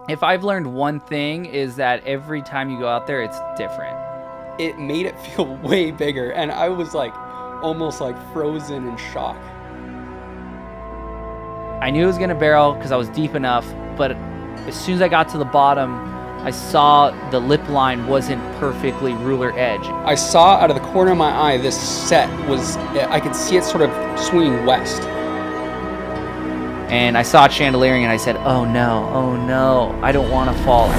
If I've learned one thing is that every time you go out there, it's different. It made it feel way bigger, and I was like almost like frozen in shock. I knew it was going to barrel because I was deep enough, but as soon as I got to the bottom, I saw the lip line wasn't perfectly ruler edge. I saw out of the corner of my eye this set was, I could see it sort of swinging west. And I saw it chandeliering and I said, oh no, I don't want to fall. I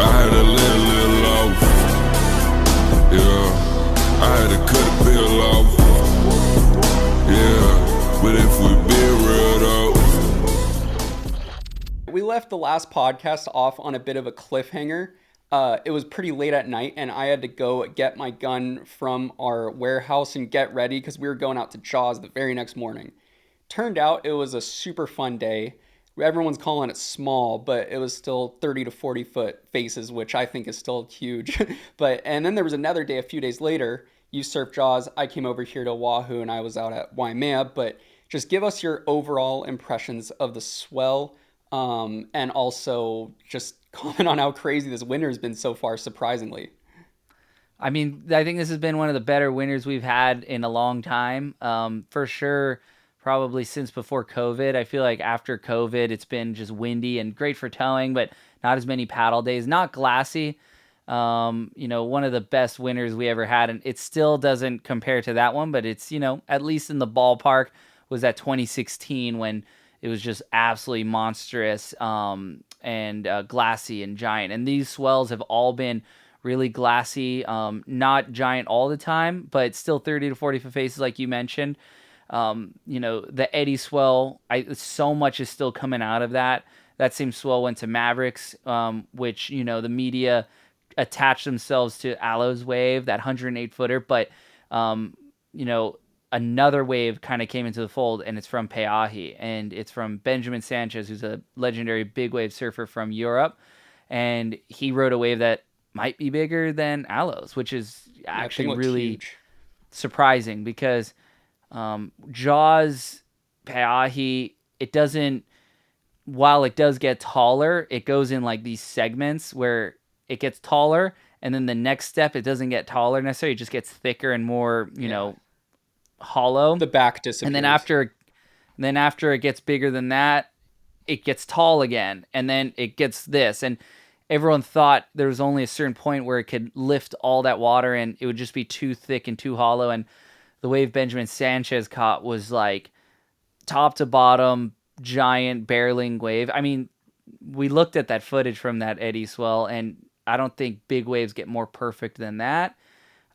had a little off. Yeah, I had to cut a pill off. Yeah, but if we be real though. We left the last podcast off on a bit of a cliffhanger. It was pretty late at night, and I had to go get my gun from our warehouse and get ready because we were going out to Jaws the very next morning. Turned out it was a super fun day. Everyone's calling it small, but it was still 30 to 40 foot faces, which I think is still huge. And then there was another day a few days later. You surfed Jaws. I came over here to Oahu, and I was out at Waimea. But just give us your overall impressions of the Swell, and also just comment on how crazy this winter has been so far, surprisingly. I mean, I think this has been one of the better winters we've had in a long time. For sure, probably since before COVID. I feel like after COVID, it's been just windy and great for towing, but not as many paddle days. Not glassy. One of the best winters we ever had, and it still doesn't compare to that one, but it's, at least in the ballpark, was that 2016 when it was just absolutely monstrous, and glassy and giant. And these swells have all been really glassy, not giant all the time, but still 30 to 40 foot faces like you mentioned. The Eddie swell, so much is still coming out of that. That same swell went to Mavericks, which, the media attached themselves to Aloe's wave, that 108 footer. But, another wave kind of came into the fold, and it's from Peahi, and it's from Benjamin Sanchez, who's a legendary big wave surfer from Europe. And he rode a wave that might be bigger than Aloe's, which is actually really Huge. surprising because Jaws, Peahi, it doesn't, while it does get taller, it goes in like these segments where it gets taller, and then the next step, it doesn't get taller necessarily, it just gets thicker and more, hollow. The back And disappears. then after it gets bigger than that, it gets tall again, and then it gets this. And everyone thought there was only a certain point where it could lift all that water and it would just be too thick and too hollow. And the wave Benjamin Sanchez caught was like top to bottom, giant barreling wave. I mean, we looked at that footage from that Eddie swell, and I don't think big waves get more perfect than that.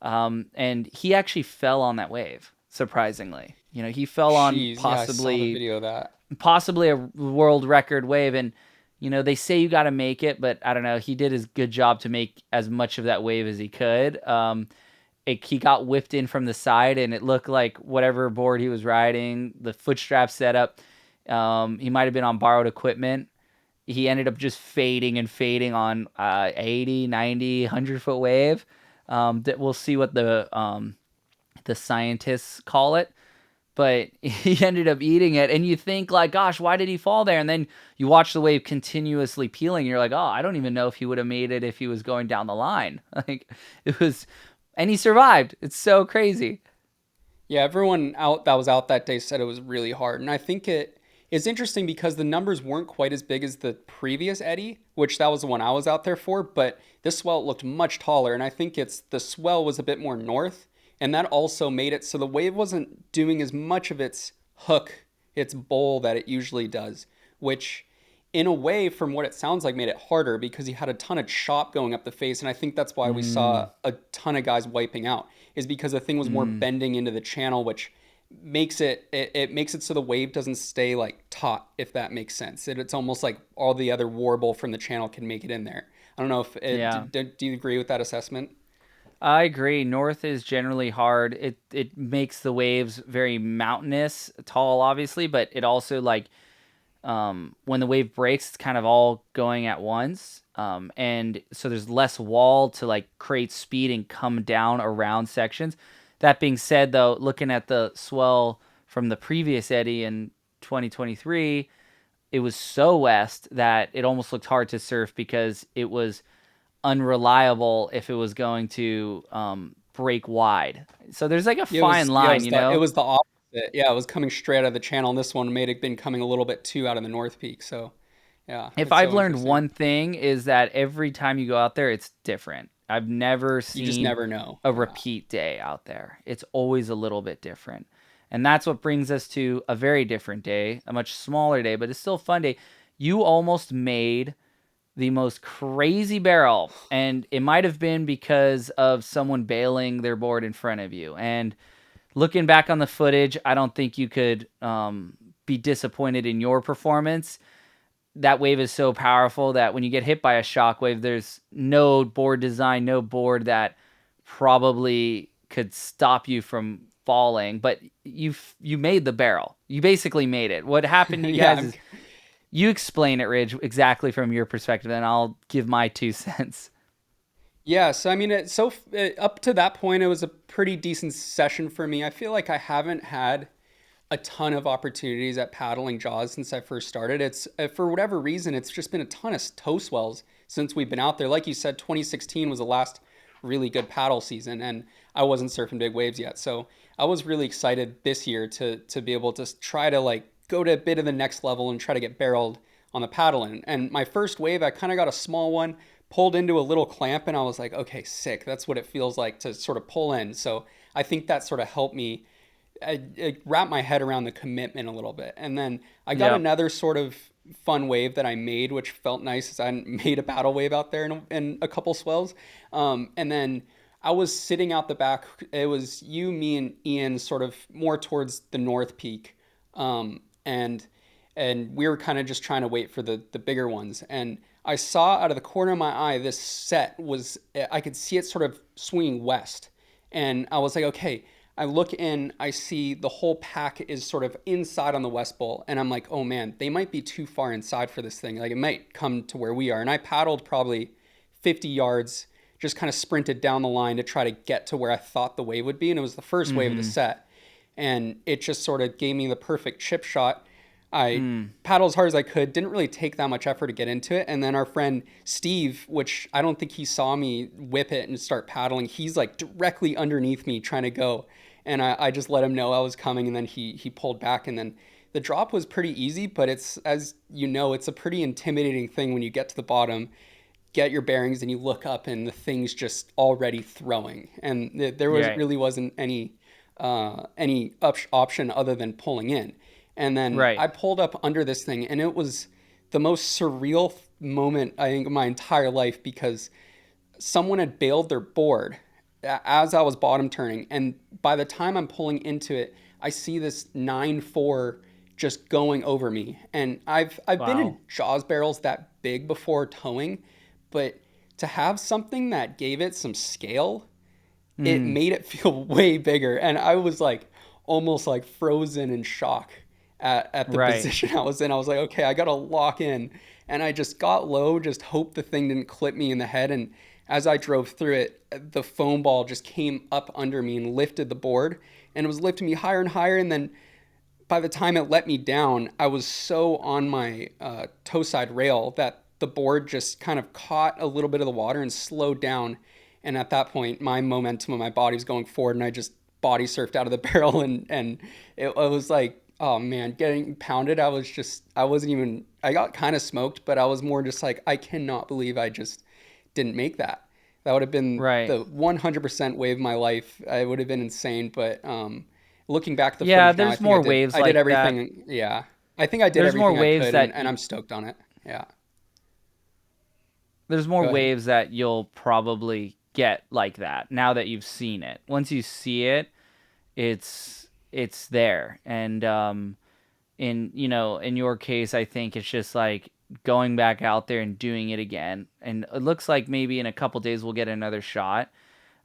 And he actually fell on that wave, surprisingly. He fell on Jeez, yeah, I saw the video of that. possibly a world record wave. And they say you got to make it, but I don't know, he did his good job to make as much of that wave as he could. He got whipped in from the side, and it looked like whatever board he was riding, the foot strap setup, he might have been on borrowed equipment. He ended up just fading on 80, 90, 100-foot wave. That we'll see what the scientists call it. But he ended up eating it, and you think like, gosh, why did he fall there? And then you watch the wave continuously peeling. You're like, oh, I don't even know if he would have made it if he was going down the line. Like, it was, and he survived. It's so crazy. Yeah, everyone out that was out that day said it was really hard. And I think it is interesting because the numbers weren't quite as big as the previous Eddie, which that was the one I was out there for, but this swell looked much taller. And I think it's the swell was a bit more north, and that also made it so the wave wasn't doing as much of its hook, its bowl that it usually does, which in a way, from what it sounds like, made it harder because he had a ton of chop going up the face. And I think that's why we Mm, saw a ton of guys wiping out, is because the thing was more mm. bending into the channel, which it makes it so the wave doesn't stay like taut, if that makes sense. It's almost like all the other warble from the channel can make it in there. I don't know if Yeah. do you agree with that assessment? I agree. North is generally hard. It makes the waves very mountainous, tall, obviously, but it also like when the wave breaks, it's kind of all going at once. And so there's less wall to like create speed and come down around sections. That being said, though, looking at the swell from the previous Eddie in 2023, it was so west that it almost looked hard to surf because it was unreliable if it was going to break wide. So there's like a Yeah, fine line, you it know? was the opposite. Yeah, it was coming straight out of the channel, and this one may have been coming a little bit too out of the North Peak. So yeah, If it's I've so learned interesting. one thing is that every time you go out there, it's different. I've never You just seen never know. a Yeah. repeat day out there. It's always a little bit different. And that's what brings us to a very different day, a much smaller day, but it's still a fun day. You almost made the most crazy barrel, and it might have been because of someone bailing their board in front of you. And looking back on the footage, I don't think you could be disappointed in your performance. That wave is so powerful that when you get hit by a shockwave, there's no board design, no board that probably could stop you from falling. But you made the barrel. You basically made it. What happened to you Yeah, guys is you explain it, Ridge, exactly from your perspective, and I'll give my 2 cents. yeah. So I mean, up to that point, it was a pretty decent session for me. I feel like I haven't had a ton of opportunities at paddling Jaws since I first started. It's for whatever reason, it's just been a ton of toe swells since we've been out there. Like you said, 2016 was the last really good paddle season, and I wasn't surfing big waves yet. So I was really excited this year to be able to try to like go to a bit of the next level and try to get barreled on the paddle. And my first wave, I kind of got a small one, pulled into a little clamp, and I was like, okay, sick. That's what it feels like to sort of pull in. So I think that sort of helped me I wrapped my head around the commitment a little bit. And then I got Yeah. another sort of fun wave that I made, which felt nice as I made a paddle wave out there in a couple swells. And then I was sitting out the back. It was you, me, and Ian, sort of more towards the North Peak, and we were kind of just trying to wait for the bigger ones. And I saw out of the corner of my eye this set was I could see it sort of swinging west, and I was like, okay. I look in, I see the whole pack is sort of inside on the West Bowl, and I'm like, oh man, they might be too far inside for this thing. Like it might come to where we are. And I paddled probably 50 yards, just kind of sprinted down the line to try to get to where I thought the wave would be. And it was the first wave of the Mm-hmm. set. And it just sort of gave me the perfect chip shot. I paddled as hard as I could, didn't really take that much effort to get into it. And then our friend Steve, which I don't think he saw me whip it and start paddling, he's like directly underneath me trying to go. And I just let him know I was coming, and then he pulled back. And then the drop was pretty easy, but it's, as you know, it's a pretty intimidating thing when you get to the bottom, get your bearings, and you look up and the thing's just already throwing. And there was Yeah. really wasn't any option other than pulling in. And then Right. I pulled up under this thing, and it was the most surreal moment I think of my entire life, because someone had bailed their board as I was bottom turning, and by the time I'm pulling into it, I see this 9-4 just going over me. And I've been in Wow. Jaws barrels that big before towing, but to have something that gave it some scale, it Mm. made it feel way bigger. And I was like almost like frozen in shock at the Right. position I was in. I was like, okay, I got to lock in. And I just got low, just hoped the thing didn't clip me in the head. And as I drove through it, the foam ball just came up under me and lifted the board. And it was lifting me higher and higher. And then by the time it let me down, I was so on my toe side rail that the board just kind of caught a little bit of the water and slowed down. And at that point, my momentum of my body was going forward, and I just body surfed out of the barrel, and it was like, oh man, getting pounded. I wasn't even, I got kind of smoked, but I was more just like, I cannot believe I just didn't make that. That would have been Right. the 100% wave of my life. It would have been insane, but looking back at the Yeah, footage now, there's more waves I did like that. everything. Yeah, I think I did There's more everything I waves could, that and I'm stoked on it. Yeah, there's more go ahead. waves that you'll probably get like that now that you've seen it. Once you see it, it's there. And in your case, I think it's just like going back out there and doing it again. And it looks like maybe in a couple days we'll get another shot.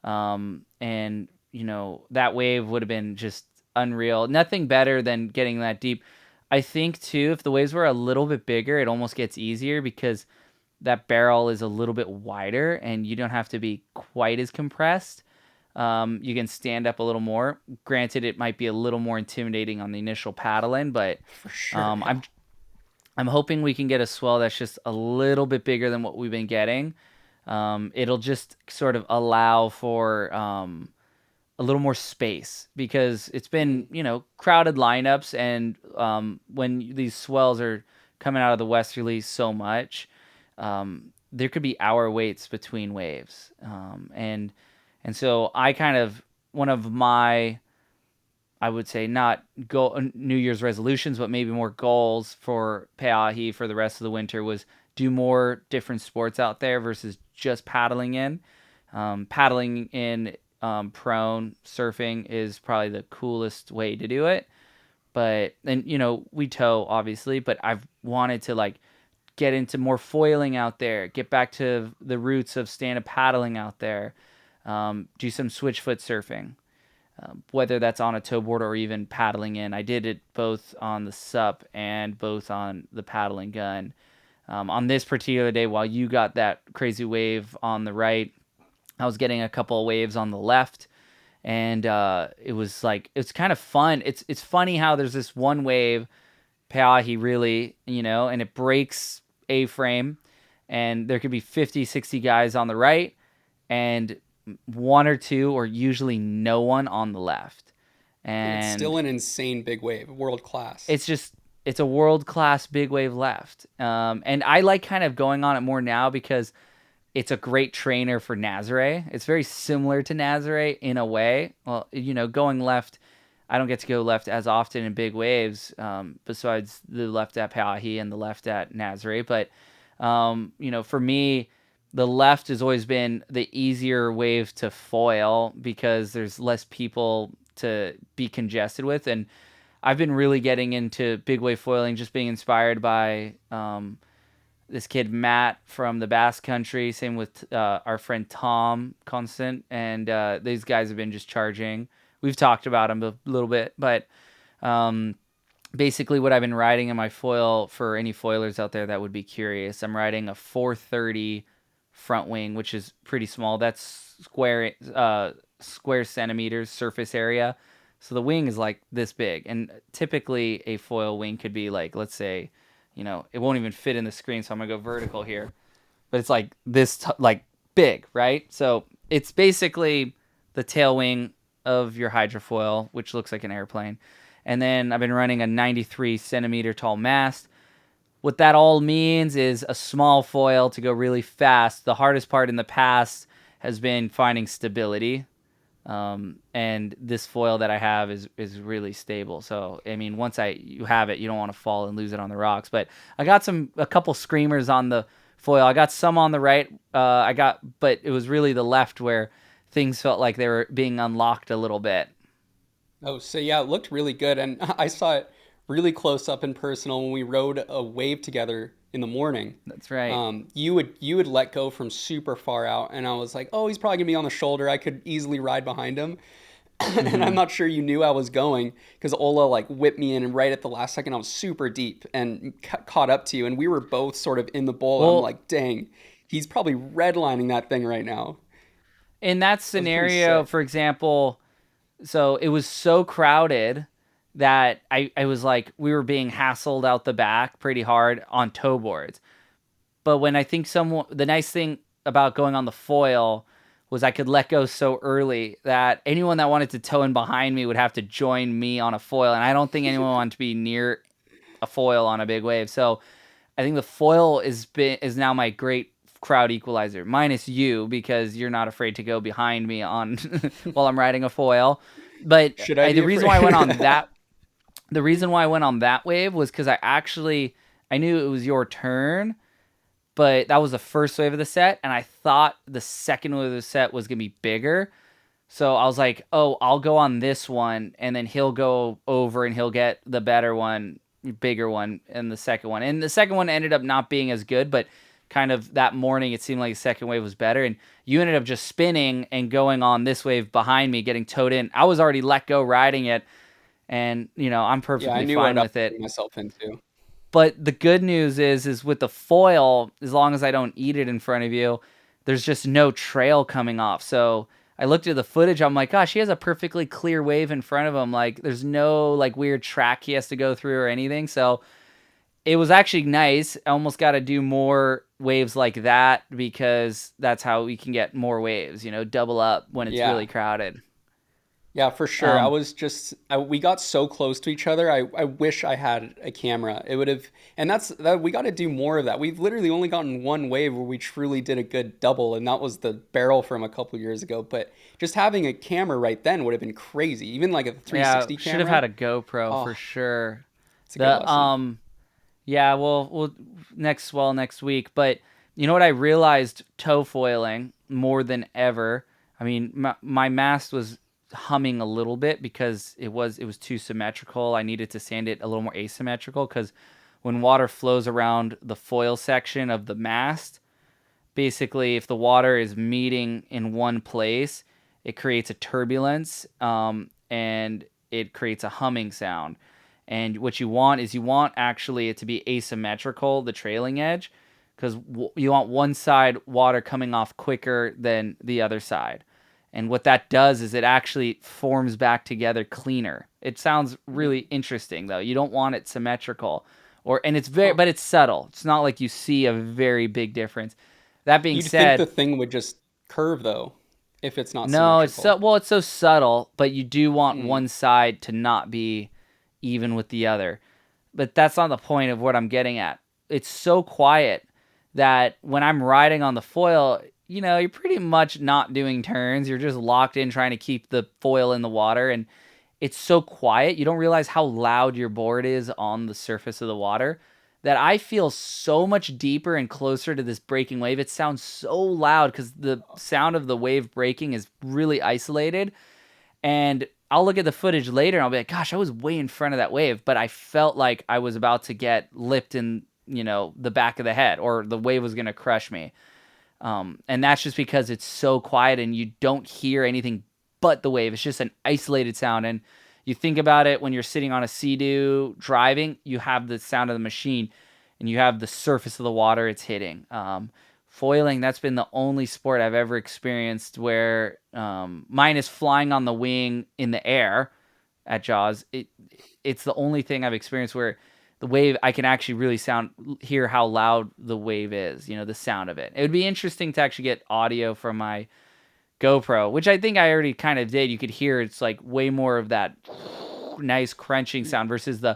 And that wave would have been just unreal. Nothing better than getting that deep. I think too, if the waves were a little bit bigger, it almost gets easier because that barrel is a little bit wider and you don't have to be quite as compressed. You can stand up a little more. Granted, it might be a little more intimidating on the initial paddling, but For sure. um, Yeah. I'm I'm hoping we can get a swell that's just a little bit bigger than what we've been getting. It'll just sort of allow for a little more space because it's Mm. been, crowded lineups. And when these swells are coming out of the westerlies so much, there could be hour waits between waves. And so I kind of, one of my, I would say not New Year's resolutions, but maybe more goals for Pe'ahi for the rest of the winter was do more different sports out there versus just paddling in. Paddling in prone surfing is probably the coolest way to do it. But and we tow obviously, but I've wanted to like get into more foiling out there, get back to the roots of stand up paddling out there, do some switchfoot surfing, whether that's on a towboard or even paddling in. I did it both on the sup and both on the paddling gun. On this particular day, while you got that crazy wave on the right, I was getting a couple of waves on the left, and it was like it's kind of fun. It's funny how there's this one wave, Pe'ahi really, and it breaks A-frame, and there could be 50, 60 guys on the right, and one or two, or usually no one on the left. And it's And still an insane big wave, world class. it's just it's a world class big wave left. And I like kind of going on it more now because it's a great trainer for Nazare. It's very similar to Nazare in a way. Well, going left, I don't get to go left as often in big waves, besides the left at Pe'ahi and the left at Nazare. But for me, the left has always been the easier wave to foil because there's less people to be congested with. And I've been really getting into big wave foiling, just being inspired by this kid Matt from the Basque Country. Same with our friend Tom Constant, and these guys have been just charging. We've talked about them a little bit, but basically what I've been riding in my foil, for any foilers out there that would be curious, I'm riding a 430 front wing, which is pretty small. That's square centimeters surface area. So the wing is like this big, and typically a foil wing could be like, let's say, it won't even fit in the screen, so I'm gonna go vertical here, but it's like this, like big, right? So it's basically the tail wing of your hydrofoil, which looks like an airplane. And then I've been running a 93 centimeter tall mast. What that all means is a small foil to go really fast. The hardest part in the past has been finding stability. And this foil that I have is really stable. So, I mean, once you have it, you don't want to fall and lose it on the rocks. But I got a couple screamers on the foil. I got some on the right. But it was really the left where things felt like they were being unlocked a little bit. Oh, so yeah, it looked really good, and I saw it really close up and personal when we rode a wave together in the morning. That's right. You would let go from super far out, and I was like, oh, he's probably gonna be on the shoulder. I could easily ride behind him, and I'm Hmm. not sure you knew I was going because Ola like whipped me in, and right at the last second, I was super deep and caught up to you, and we were both sort of in the bowl. And I'm Well, like, dang, he's probably redlining that thing right now. in that That was pretty scenario, sick. for example, so it was so crowded that I was like, we were being hassled out the back pretty hard on tow boards. But when I think the nice thing about going on the foil was I could let go so early that anyone that wanted to tow in behind me would have to join me on a foil. And I don't think anyone wanted to be near a foil on a big wave. So I think the foil is now my great crowd equalizer, minus you because you're not afraid to go behind me on while I'm riding a foil. But Should I the be reason why I went on afraid? that the reason why I went on that wave was because I knew it was your turn, but that was the first wave of the set, and I thought the second wave of the set was gonna be bigger. So I was like, oh, I'll go on this one, and then he'll go over and he'll get the better one, bigger one, and the second one. And the second one ended up not being as good, but kind of that morning it seemed like the second wave was better. And you ended up just spinning and going on this wave behind me, getting towed in. I was already let go riding it, and I'm Yeah, I perfectly knew what fine I was with it. getting myself into. But the good news is with the foil, as long as I don't eat it in front of you, there's just no trail coming off. So I looked at the footage. I'm like, gosh, he has a perfectly clear wave in front of him. Like, there's no like weird track he has to go through or anything. So it was actually nice. I almost got to do more waves like that because that's how we can get more waves, double up when it's Yeah. really crowded. Yeah, for sure. Um, We got so close to each other. I wish I had a camera. It would have, and we got to do more of that. We've literally only gotten one wave where we truly did a good double, and that was the barrel from a couple years ago. But just having a camera right then would have been crazy. Even like a yeah, 360 should have camera. had a GoPro for Oh, sure. it's a good The lesson. Yeah, we'll next swell next week. But you know what I realized toe foiling more than ever. I mean, my mast was humming a little bit because it was too symmetrical. I needed to sand it a little more asymmetrical because when water flows around the foil section of the mast, basically if the water is meeting in one place, it creates a turbulence, and it creates a humming sound. And what you want is you want actually it to be asymmetrical, the trailing edge, because you want one side water coming off quicker than the other side. And what that does is it actually forms back together cleaner. It sounds really interesting though. You don't want it symmetrical, and it's very, Huh. but it's subtle. It's not like you see a very big difference. That being You'd think the said, thing would just curve though, if it's not no, symmetrical. it's so subtle, but you do want Mm. one side to not be even with the other. But that's not the point of what I'm getting at. It's so quiet that when I'm riding on the foil, you're pretty much not doing turns. You're just locked in trying to keep the foil in the water, and it's so quiet. You don't realize how loud your board is on the surface of the water that I feel so much deeper and closer to this breaking wave. It sounds so loud because the sound of the wave breaking is really isolated. And I'll look at the footage later and I'll be like, gosh, I was way in front of that wave, but I felt like I was about to get lipped in, the back of the head, or the wave was going to crush me. And that's just because it's so quiet and you don't hear anything but the wave. It's just an isolated sound. And you think about it when you're sitting on a Sea-Doo driving, you have the sound of the machine and you have the surface of the water it's hitting. Foiling, that's been the only sport I've ever experienced where mine is flying on the wing in the air at Jaws. It's the only thing I've experienced where the wave, I can actually really hear how loud the wave is, the sound of it. It would be interesting to actually get audio from my GoPro, which I think I already kind of did. You could hear it's like way more of that nice crunching sound versus the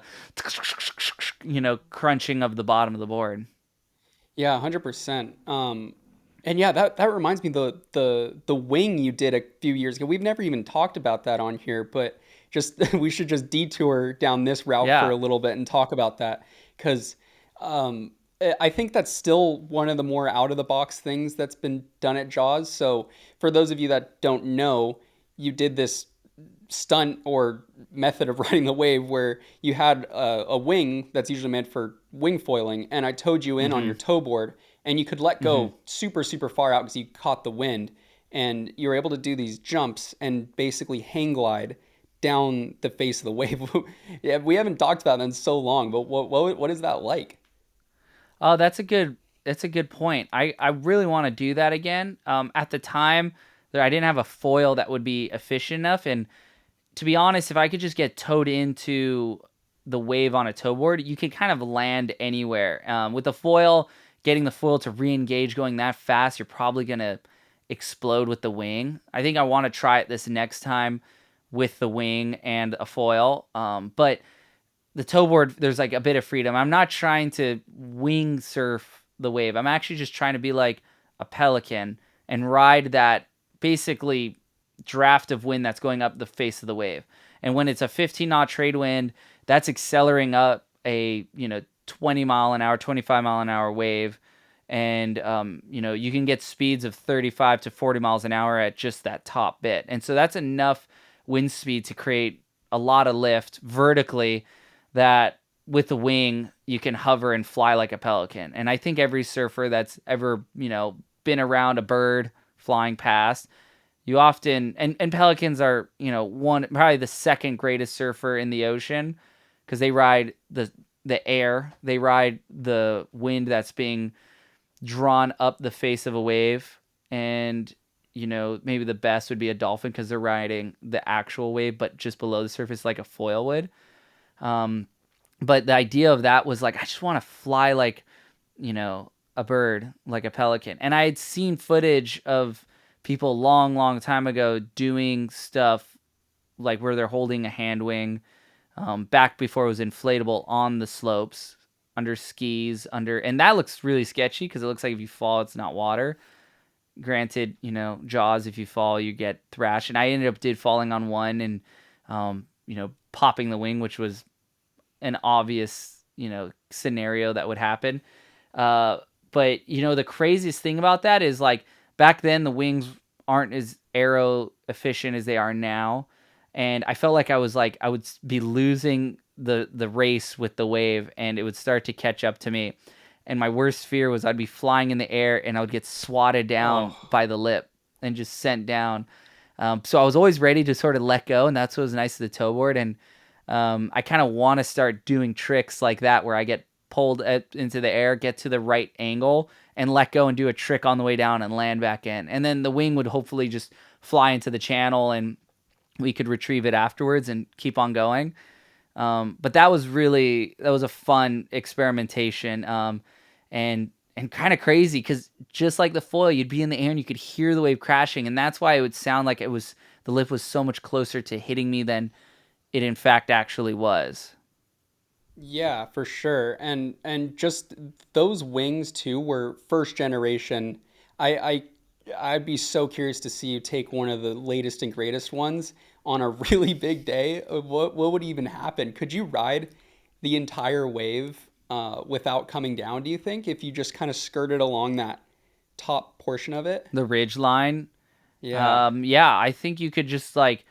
crunching of the bottom of the board. Yeah, 100%. And yeah, that reminds me the wing you did a few years ago. We've never even talked about that on here, but just we should just detour down this route for Yeah. a little bit and talk about that because I think that's still one of the more out of the box things that's been done at Jaws. So for those of you that don't know, you did this stunt or method of riding the wave where you had a wing that's usually meant for wing foiling, and I towed you in on Mm-hmm. your tow board, and you could let Mm-hmm. go super, super far out because you caught the wind, and you were able to do these jumps and basically hang glide down the face of the wave. Yeah, we haven't talked about that in so long, but what is that like? Oh, that's a good point. I really want to do that again. At the time, I didn't have a foil that would be efficient enough, and to be honest, if I could just get towed into the wave on a tow board, you can kind of land anywhere. With the foil, getting the foil to re-engage going that fast, you're probably gonna explode with the wing. I think I want to try it this next time with the wing and a foil. But the tow board, there's like a bit of freedom. I'm not trying to wing surf the wave. I'm actually just trying to be like a pelican and ride that basically draft of wind that's going up the face of the wave. And when it's a 15 knot trade wind, that's accelerating up a 20 mile an hour, 25 mile an hour wave. And you can get speeds of 35 to 40 miles an hour at just that top bit. And so that's enough wind speed to create a lot of lift vertically that with the wing you can hover and fly like a pelican. And I think every surfer that's ever, been around a bird flying past, you often, and pelicans are, one, probably the second greatest surfer in the ocean because they ride the air, they ride the wind that's being drawn up the face of a wave. And maybe the best would be a dolphin because they're riding the actual wave but just below the surface like a foil would. um But the idea of that was like, I just want to fly like, a bird, like a pelican. And I had seen footage of people long, long time ago doing stuff like where they're holding a hand wing, back before it was inflatable on the slopes, under skis, and that looks really sketchy because it looks like if you fall, it's not water. Granted, Jaws, if you fall, you get thrashed. And I ended up falling on one and, popping the wing, which was an obvious, scenario that would happen. Uh, but the craziest thing about that is like back then the wings aren't as aero efficient as they are now, and I felt like I would be losing the race with the wave, and it would start to catch up to me. And my worst fear was I'd be flying in the air and I would get swatted down Oh, by the lip and just sent down. So I was always ready to sort of let go, and that's what was nice of the tow board. And I kind of want to start doing tricks like that where I get pulled into the air, get to the right angle, and let go and do a trick on the way down and land back in. And then the wing would hopefully just fly into the channel and we could retrieve it afterwards and keep on going. But that was a fun experimentation, and kind of crazy because just like the foil, you'd be in the air and you could hear the wave crashing, and that's why it would sound like the lip was so much closer to hitting me than it in fact actually was. yeah, for sure. And just those wings too were first generation. I I'd be so curious to see you take one of the latest and greatest ones on a really big day. What would even happen? Could you ride the entire wave without coming down, do you think, if you just kind of skirted along that top portion of it? The ridge line, Yeah. yeah, I think you could just like,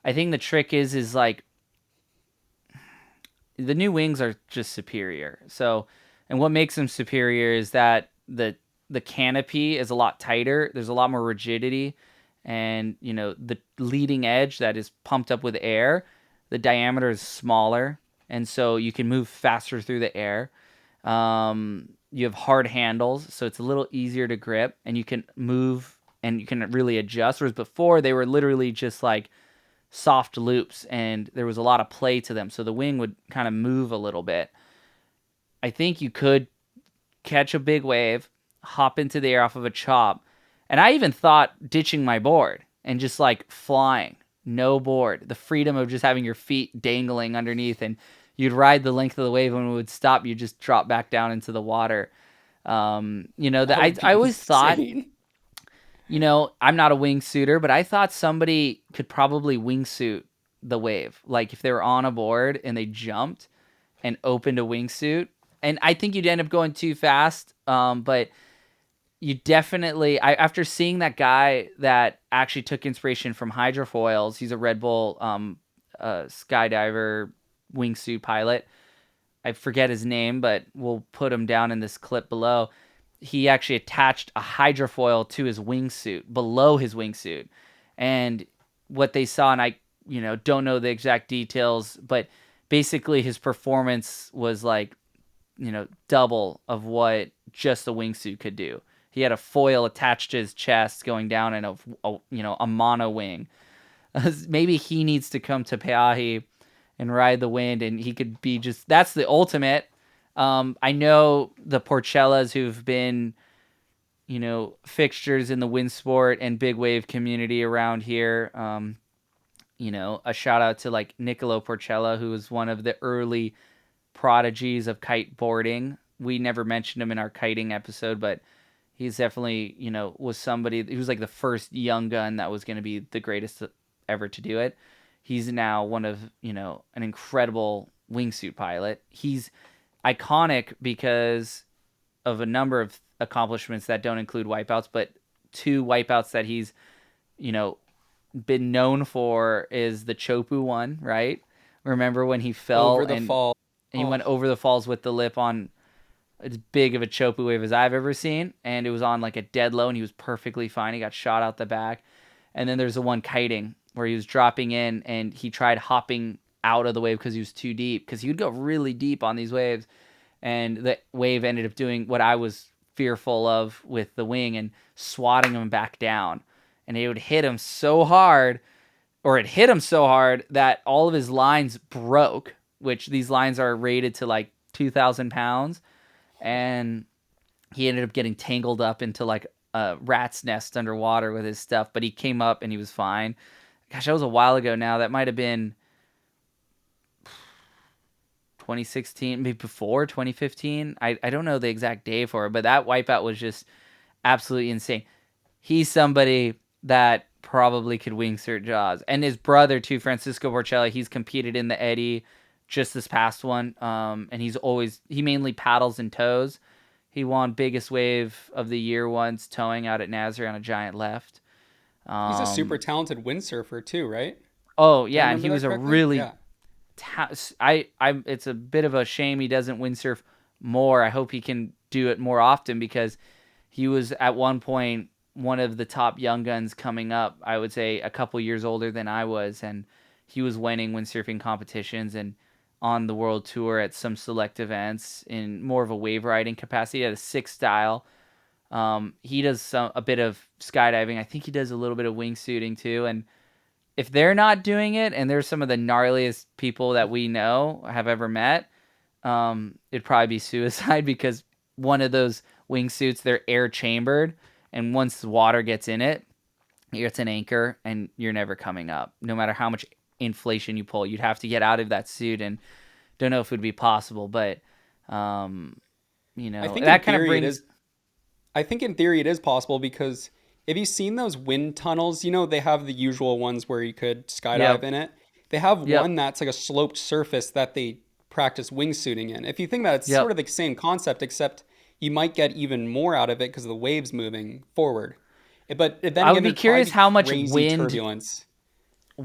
I think the trick is like the new wings are just superior. So, and what makes them superior is that the canopy is a lot tighter. There's a lot more rigidity, and the leading edge that is pumped up with air, the diameter is smaller, and so you can move faster through the air. You have hard handles, so it's a little easier to grip, and you can move and you can really adjust. Whereas before they were literally just like soft loops and there was a lot of play to them, so the wing would kind of move a little bit. I think you could catch a big wave, hop into the air off of a chop, and I even thought ditching my board and just like flying, no board, the freedom of just having your feet dangling underneath, and you'd ride the length of the wave. When it would stop, you just drop back down into the water. That That would I be always thought, insane. I'm not a wingsuiter, but I thought somebody could probably wingsuit the wave. Like if they were on a board and they jumped and opened a wingsuit. And I think you'd end up going too fast. But you definitely, after seeing that guy that actually took inspiration from hydrofoils, he's a Red Bull skydiver wingsuit pilot. I forget his name, but we'll put him down in this clip below. He actually attached a hydrofoil to his wingsuit, below his wingsuit. And what they saw, and I, don't know the exact details, but basically his performance was like, double of what just the wingsuit could do. He had a foil attached to his chest going down in a mono wing. Maybe he needs to come to Peahi and ride the wind, and he could be just, that's the ultimate. I know the Porcellas who've been, fixtures in the wind sport and big wave community around here. A shout out to like Niccolo Porcella, who was one of the early prodigies of kiteboarding. We never mentioned him in our kiting episode, but he's definitely, was somebody he was like the first young gun that was going to be the greatest ever to do it. He's now one of, an incredible wingsuit pilot. He's iconic because of a number of accomplishments that don't include wipeouts, but two wipeouts that he's, you know, been known for is the Chopu one, right? Remember when he fell Over the and fall. he Oh, went over the falls with the lip on as big of a Chopu wave as I've ever seen, and it was on like a dead low, and he was perfectly fine. He got shot out the back. And then there's the one kiting where he was dropping in, and he tried hopping out of the wave because he was too deep, because he would go really deep on these waves, and the wave ended up doing what I was fearful of with the wing and swatting him back down. And it would hit him so hard, or it hit him so hard that all of his lines broke, which these lines are rated to like 2,000 pounds. And he ended up getting tangled up into like a rat's nest underwater with his stuff, but he came up and he was fine. Gosh, that was a while ago now. That might have been 2016, maybe before 2015. I don't know the exact day for it, but that wipeout was just absolutely insane. He's somebody that probably could wingsuit Jaws. And his brother, too, Francisco Porcelli, he's competed in the Eddy just this past one. And he mainly paddles and tows. He won biggest wave of the year once, towing out at Nazaré on a giant left. He's a super Um, talented windsurfer too, right? oh Do I yeah, and remember he that was a correctly? really Yeah. it's a bit of a shame he doesn't windsurf more. I hope he can do it more often because he was at one point one of the top young guns coming up. I would say a couple years older than I was, and he was winning windsurfing competitions and on the world tour at some select events in more of a wave riding capacity at a six style. He does a bit of skydiving. I think he does a little bit of wingsuiting too. And if they're not doing it, and they're some of the gnarliest people that we know have ever met, it'd probably be suicide because one of those wingsuits, they're air chambered, and once the water gets in it, it's an anchor, and you're never coming up. No matter how much inflation you pull, you'd have to get out of that suit, and don't know if it would be possible, but um, I think in that kind of theory it brings. is. I think in theory it is possible because have you seen those wind tunnels? They have the usual ones where you could skydive Yep, in it. They have yep, one that's like a sloped surface that they practice wingsuiting in. If you think about it, it's sort yep. of the same concept, except you might get even more out of it because of the waves moving forward. But then I again, would be there'd probably curious be crazy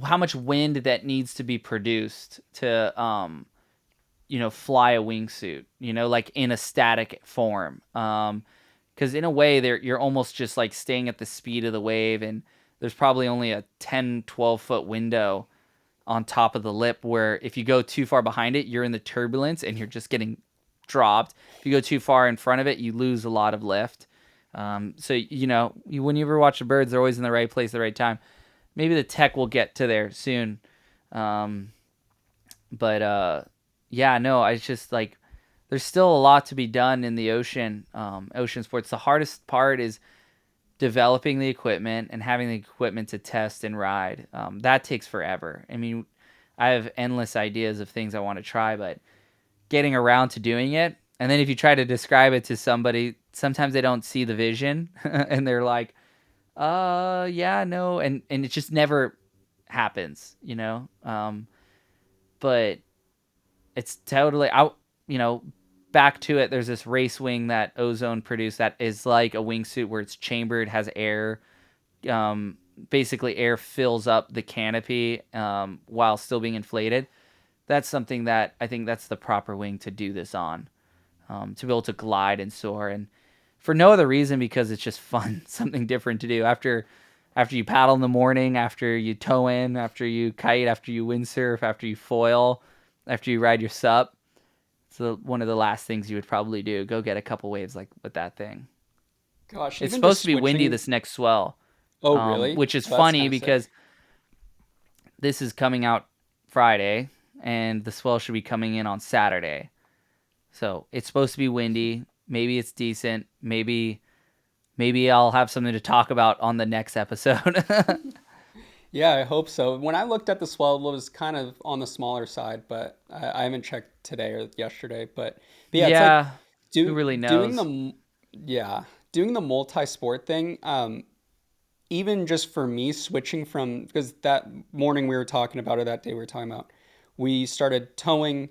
how much wind that needs to be produced to fly a wingsuit, like in a static form. Because in a way, you're almost just like staying at the speed of the wave, and there's probably only a 10, 12-foot window on top of the lip where if you go too far behind it, you're in the turbulence and you're just getting dropped. If you go too far in front of it, you lose a lot of lift. So, when you ever watch the birds, they're always in the right place at the right time. Maybe the tech will get to there soon. Um, but yeah, no, I just like there's still a lot to be done in the ocean sports. The hardest part is developing the equipment and having the equipment to test and ride. That takes forever. I mean, I have endless ideas of things I want to try, but getting around to doing it, and then if you try to describe it to somebody, sometimes they don't see the vision and they're like, yeah, no, and it just never happens. But it's totally out, back to it. There's this race wing that Ozone produced that is like a wingsuit where it's chambered, has air. Um, Basically, air fills up the canopy while still being inflated. That's something that I think that's the proper wing to do this on, to be able to glide and soar, and for no other reason because it's just fun, something different to do after you paddle in the morning, after you tow in, after you kite, after you windsurf, after you foil, after you ride your sup. So one of the last things you would probably do, go get a couple waves like with that thing. gosh, It's even just supposed to be windy switching. this next swell, Oh, really? which is Oh, that's funny kind of sick. because this is coming out Friday and the swell should be coming in on Saturday. So it's supposed to be windy. Maybe it's decent. Maybe I'll have something to talk about on the next episode. Yeah, I hope so. When I looked at the swell, it was kind of on the smaller side, but I haven't checked today or yesterday. But yeah, it's like Yeah, who do really doing knows? yeah, doing the multi-sport thing. Even just for me, switching from because that morning we were talking about, or that day we were talking about, we started towing,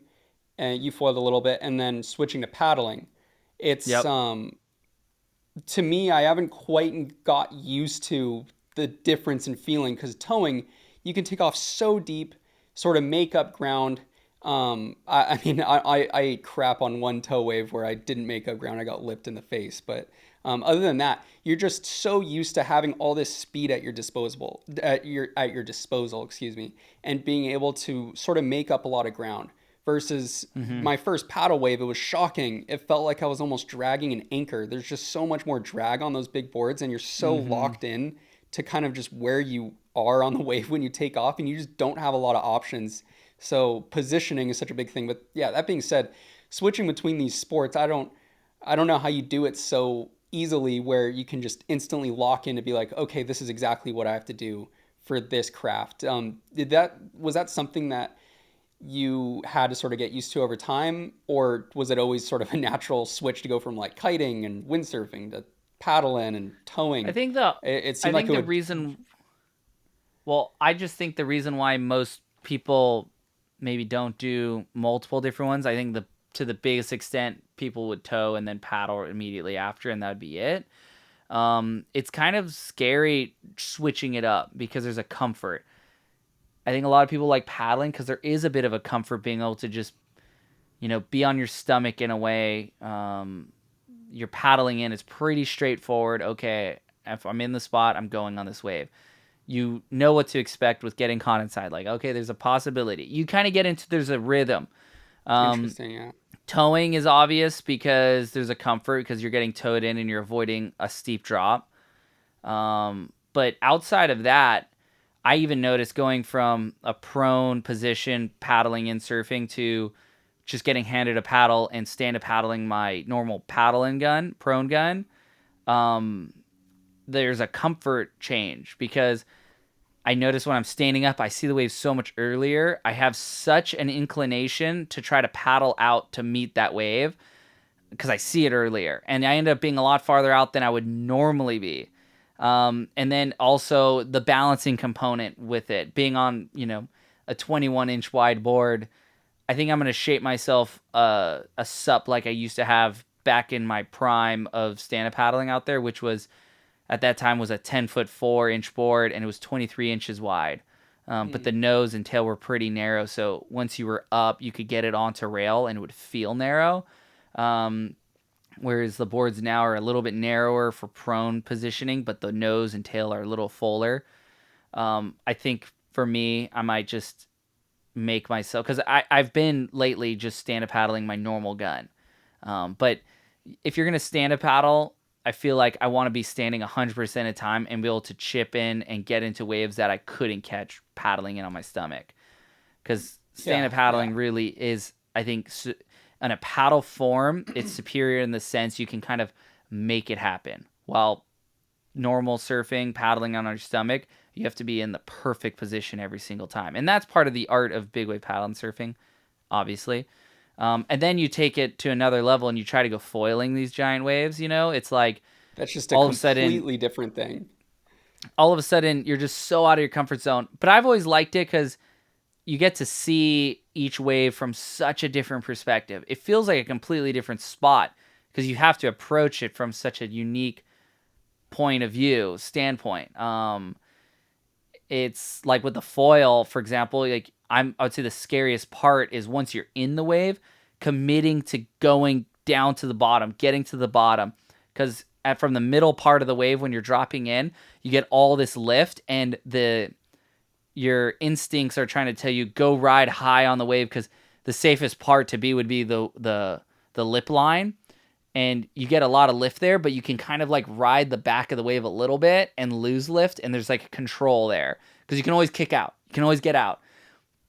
and you foiled a little bit, and then switching to paddling. It's Yep. to me, I haven't quite got used to the difference in feeling because towing, you can take off so deep, sort of make up ground. I mean, I ate crap on one tow wave where I didn't make up ground. I got lipped in the face. But other than that, you're just so used to having all this speed at your disposal, excuse me, and being able to sort of make up a lot of ground versus Hmm. my first paddle wave. It was shocking. It felt like I was almost dragging an anchor. There's just so much more drag on those big boards, and you're so Hmm. locked in to kind of just where you are on the wave when you take off, and you just don't have a lot of options. So positioning is such a big thing. But yeah, that being said, switching between these sports, I don't know how you do it so easily where you can just instantly lock in to be like, okay, this is exactly what I have to do for this craft. Was that something that you had to sort of get used to over time, or was it always sort of a natural switch to go from like kiting and windsurfing to paddling and I towing? think the It I seemed like think it the would. reason well, I just think the reason why most people maybe don't do multiple different ones, I think the to the biggest extent people would tow and then paddle immediately after, and that would be it. It's kind of scary switching it up because there's a comfort. I think a lot of people like paddling because there is a bit of a comfort being able to just, be on your stomach in a way. You're paddling in, it's pretty straightforward. Okay, if I'm in the spot, I'm going on this wave. You know what to expect with getting caught inside. Like, okay, there's a possibility. You kind of get into, there's a rhythm. Um, Interesting, yeah. Towing is obvious because there's a comfort because you're getting towed in and you're avoiding a steep drop. But outside of that, I even noticed going from a prone position paddling and surfing to just getting handed a paddle and stand up paddling my normal paddling gun, prone gun. Um, there's a comfort change because I notice when I'm standing up, I see the waves so much earlier. I have such an inclination to try to paddle out to meet that wave because I see it earlier. And I end up being a lot farther out than I would normally be. And then also the balancing component with it being on, a 21-inch wide board. I think I'm going to shape myself a sup like I used to have back in my prime of stand-up paddling out there, which was at that time was a 10-foot 4-inch board and it was 23 inches wide. But Hmm. the nose and tail were pretty narrow, so once you were up, you could get it onto rail and it would feel narrow. Um, Whereas the boards now are a little bit narrower for prone positioning, but the nose and tail are a little fuller. I think for me, I might just make myself because I've been lately just stand up paddling my normal gun. But if you're gonna stand up paddle, I feel like I want to be standing 100% of the time and be able to chip in and get into waves that I couldn't catch paddling in on my stomach. Because stand Yeah, up yeah. paddling really is, I think, in a paddle form, it's superior in the sense you can kind of make it happen. While normal surfing, paddling on your stomach, you have to be in the perfect position every single time. And that's part of the art of big wave paddle and surfing, obviously. And then you take it to another level and you try to go foiling these giant waves, it's like That's just a all of a sudden completely different thing. you're just so out of your comfort zone. But I've always liked it because you get to see each wave from such a different perspective. It feels like a completely different spot because you have to approach it from such a unique point of view, standpoint. It's like with the foil, for example, like I would say the scariest part is once you're in the wave, committing to going down to the bottom, getting to the bottom, because from the middle part of the wave when you're dropping in, you get all this lift, and your instincts are trying to tell you go ride high on the wave because the safest part to be would be the lip line, and you get a lot of lift there, but you can kind of like ride the back of the wave a little bit and lose lift, and there's like control there because you can always kick out, you can always get out.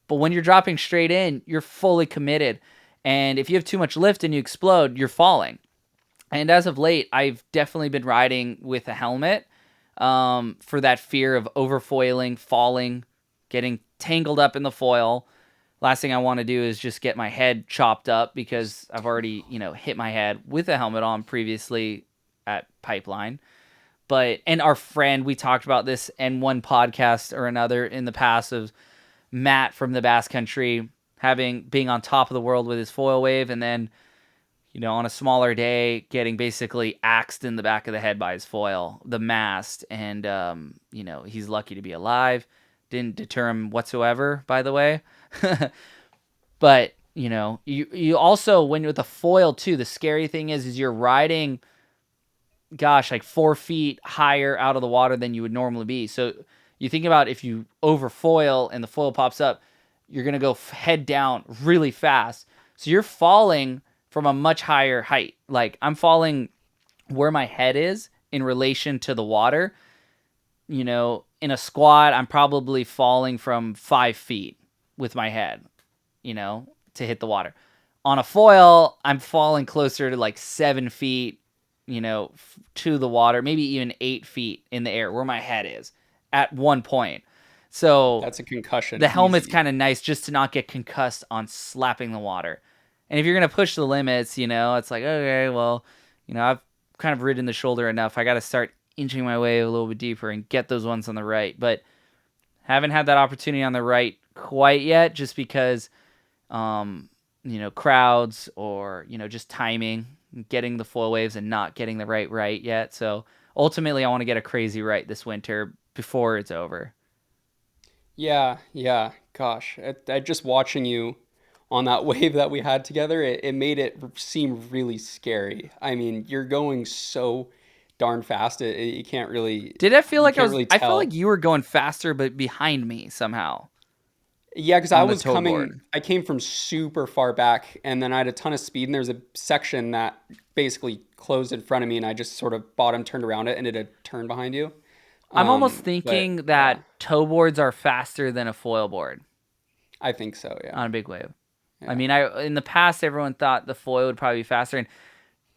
But when you're dropping straight in, you're fully committed, and if you have too much lift and you explode, you're falling. And as of late, I've definitely been riding with a helmet for that fear of overfoiling, falling, getting tangled up in the foil. Last thing I want to do is just get my head chopped up because I've already, hit my head with a helmet on previously at Pipeline. And our friend, we talked about this in one podcast or another in the past of Matt from the Basque Country being on top of the world with his foil wave, and then, on a smaller day, getting basically axed in the back of the head by his foil, the mast. And, he's lucky to be alive. Didn't deter him whatsoever, by the way. But, you also, when with a foil too, the scary thing is you're riding, gosh, like 4 feet higher out of the water than you would normally be. So you think about if you overfoil and the foil pops up, you're going to go head down really fast. So you're falling from a much higher height. Like I'm falling where my head is in relation to the water. In a squat, I'm probably falling from 5 feet with my head. to hit the water. On a foil, I'm falling closer to like 7 feet, to the water, maybe even 8 feet in the air where my head is at one point. So That's a concussion. the helmet's Easy. kind of nice just to not get concussed on slapping the water. And if you're going to push the limits, it's like, okay, well, I've kind of ridden the shoulder enough. I got to start inching my way a little bit deeper and get those ones on the right. But haven't had that opportunity on the right quite yet, just because, crowds or, just timing, getting the foil waves and not getting the right yet. So ultimately, I want to get a crazy right this winter before it's over. Yeah, yeah. Gosh, just watching you on that wave that we had together, it made it seem really scary. I mean, you're going so darn fast. You can't really Did I feel you like can't really I felt like tell. you were going faster, but behind me somehow Yeah, because on the tow board. I came from super far back, and then I had a ton of speed, and there was a section that basically closed in front of me, and I just sort of bottom turned around it, and it had turned behind you. I'm almost But thinking yeah, that tow boards are faster than a foil board I think so. Yeah, on a big wave. I yeah, mean, I in the past everyone thought the foil would probably be faster, and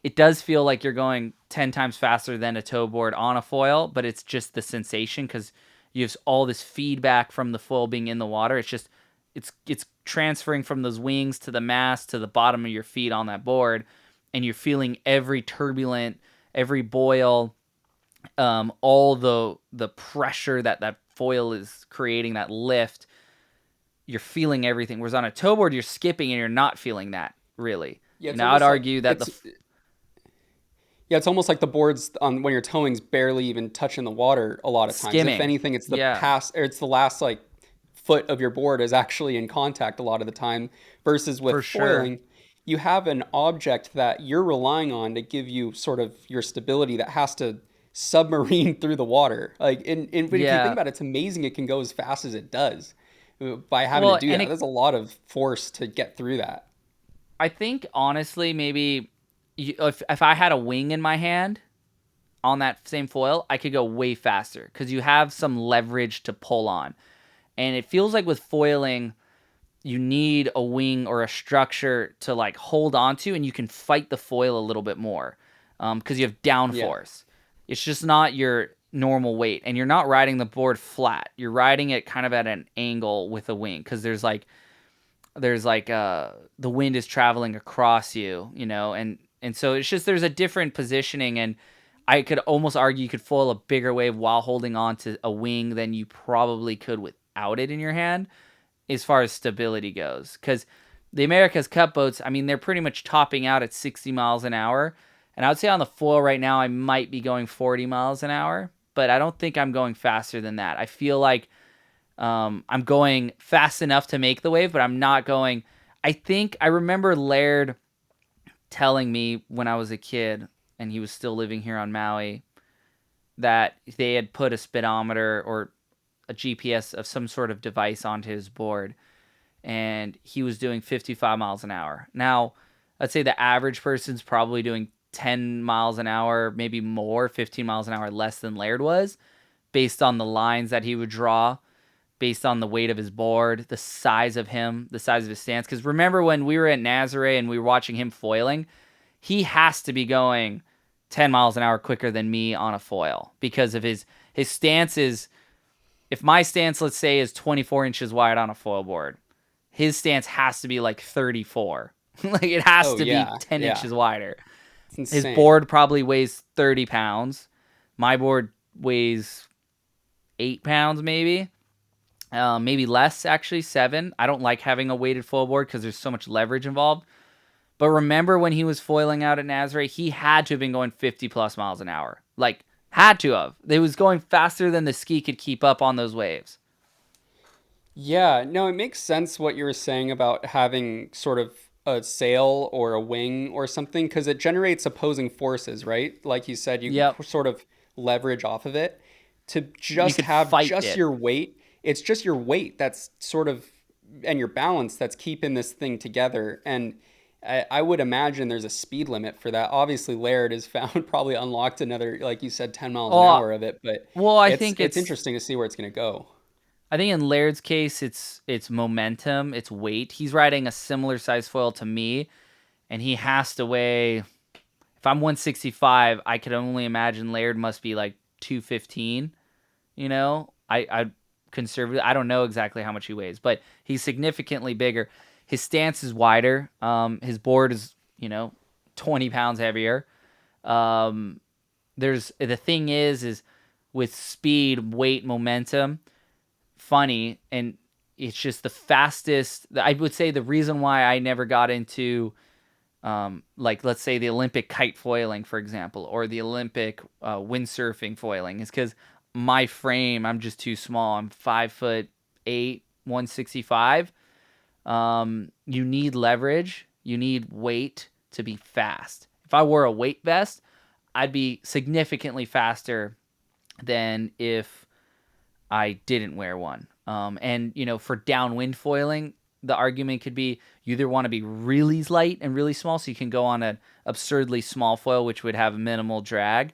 it does feel like you're going 10 times faster than a tow board on a foil, but it's just the sensation because you have all this feedback from the foil being in the water. It's transferring from those wings to the mast to the bottom of your feet on that board, and you're feeling every turbulent, every boil, all the pressure that foil is creating, that lift. You're feeling everything. Whereas on a tow board, you're skipping and you're not feeling that really. yeah. It's I'd almost like argue that yeah, it's almost like the boards on when you're towing's barely even touching the water a lot of times. If skimming, anything, it's the yeah, past or it's the last like foot of your board is actually in contact a lot of the time versus with for sure. foiling, you have an object that you're relying on to give you sort of your stability that has to submarine through the water. Like but if you think Yeah. about it, it's amazing it can go as fast as it does by having to Well, do and that. There's a lot of force to get through that. I think honestly, maybe if I had a wing in my hand on that same foil, I could go way faster because you have some leverage to pull on. And it feels like with foiling, you need a wing or a structure to like hold on to, and you can fight the foil a little bit more because you have Yeah. downforce. It's just not your normal weight, and you're not riding the board flat. You're riding it kind of at an angle with a wing because there's like the wind is traveling across you, and so it's just there's a different positioning, and I could almost argue you could foil a bigger wave while holding on to a wing than you probably could without it in your hand as far as stability goes. Because the America's Cup boats, I mean, they're pretty much topping out at 60 miles an hour. And I would say on the foil right now, I might be going 40 miles an hour, but I don't think I'm going faster than that. I feel like I'm going fast enough to make the wave, but I'm not going. I think I remember Laird telling me when I was a kid and he was still living here on Maui that they had put a speedometer or a GPS of some sort of device onto his board, and he was doing 55 miles an hour. Now, let's say the average person's probably doing 10 miles an hour, maybe more, 15 miles an hour less than Laird was, based on the lines that he would draw, based on the weight of his board, the size of him, the size of his stance. Because remember when we were at Nazare and we were watching him foiling, he has to be going 10 miles an hour quicker than me on a foil because of his stance is, if my stance, let's say, is 24 inches wide on a foil board, his stance has to be like 34. Like it has Oh to be yeah, 10 yeah. inches wider. It's His insane. board probably weighs 30 pounds. My board weighs 8 pounds, maybe less, actually, 7. I don't like having a weighted foil board because there's so much leverage involved. But remember when he was foiling out at Nazare, he had to have been going 50 plus miles an hour. Like, had to have. It was going faster than the ski could keep up on those waves. Yeah, no, it makes sense what you were saying about having sort of a sail or a wing or something because it generates opposing forces, right? Like you said, you can Yep. sort of leverage off of it to You just could have fight just it. your weight. It's just your weight that's sort of and your balance that's keeping this thing together. And I would imagine there's a speed limit for that. Obviously, Laird has found probably unlocked another, like you said, 10 miles an Oh, hour of it, but well, I think it's it's interesting to see where it's going to go. I think in Laird's case, it's momentum, it's weight. He's riding a similar size foil to me, and he has to weigh. If I'm 165, I could only imagine Laird must be like 215. You know, I conservative. I don't know exactly how much he weighs, but he's significantly bigger. His stance is wider. His board is 20 pounds heavier. There's the thing is with speed, weight, momentum. Funny, and it's just the fastest. I would say the reason why I never got into like let's say the Olympic kite foiling, for example, or the Olympic windsurfing foiling, is because my frame, I'm just too small. I'm 5'8", 165. You need leverage, you need weight to be fast. If I wore a weight vest, I'd be significantly faster than if I didn't wear one. And for downwind foiling, the argument could be you either want to be really light and really small, so you can go on an absurdly small foil, which would have minimal drag,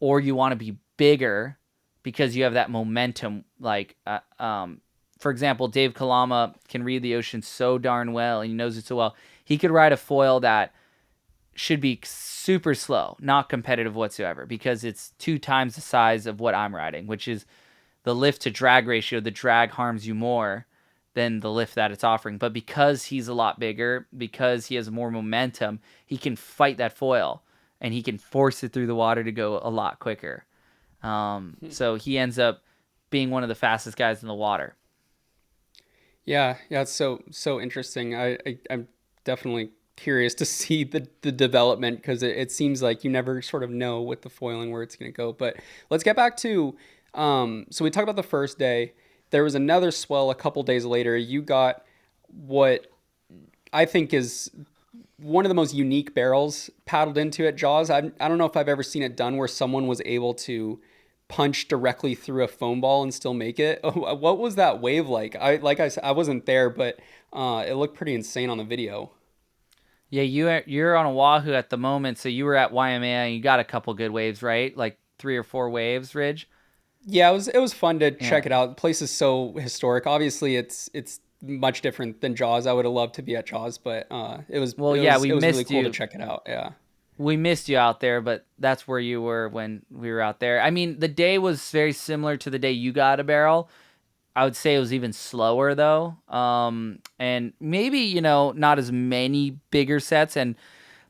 or you want to be bigger because you have that momentum. Like, for example, Dave Kalama can read the ocean so darn well, and he knows it so well. He could ride a foil that should be super slow, not competitive whatsoever, because it's 2 times the size of what I'm riding, which is the lift to drag ratio. The drag harms you more than the lift that it's offering. But because he's a lot bigger, because he has more momentum, he can fight that foil and he can force it through the water to go a lot quicker. So he ends up being one of the fastest guys in the water. Yeah, yeah, it's so interesting. I'm definitely curious to see the development because it seems like you never sort of know with the foiling where it's going to go. But let's get back to so we talked about the first day. There was another swell a couple days later. You got what I think is one of the most unique barrels paddled into at Jaws. I don't know if I've ever seen it done where someone was able to punch directly through a foam ball and still make it. What was that wave like? I said, I wasn't there, but it looked pretty insane on the video. Yeah, you're on Oahu at the moment, so you were at Waimea and you got a couple good waves, right? Like 3 or 4 waves, Ridge. Yeah, it was fun to Yeah. check it out. The place is so historic. Obviously, it's much different than Jaws. I would have loved to be at Jaws, but it was Well, it yeah, was we it was really missed cool to you. check it out. Yeah. We missed you out there, but that's where you were when we were out there. I mean, the day was very similar to the day you got a barrel. I would say it was even slower though. And maybe, not as many bigger sets. And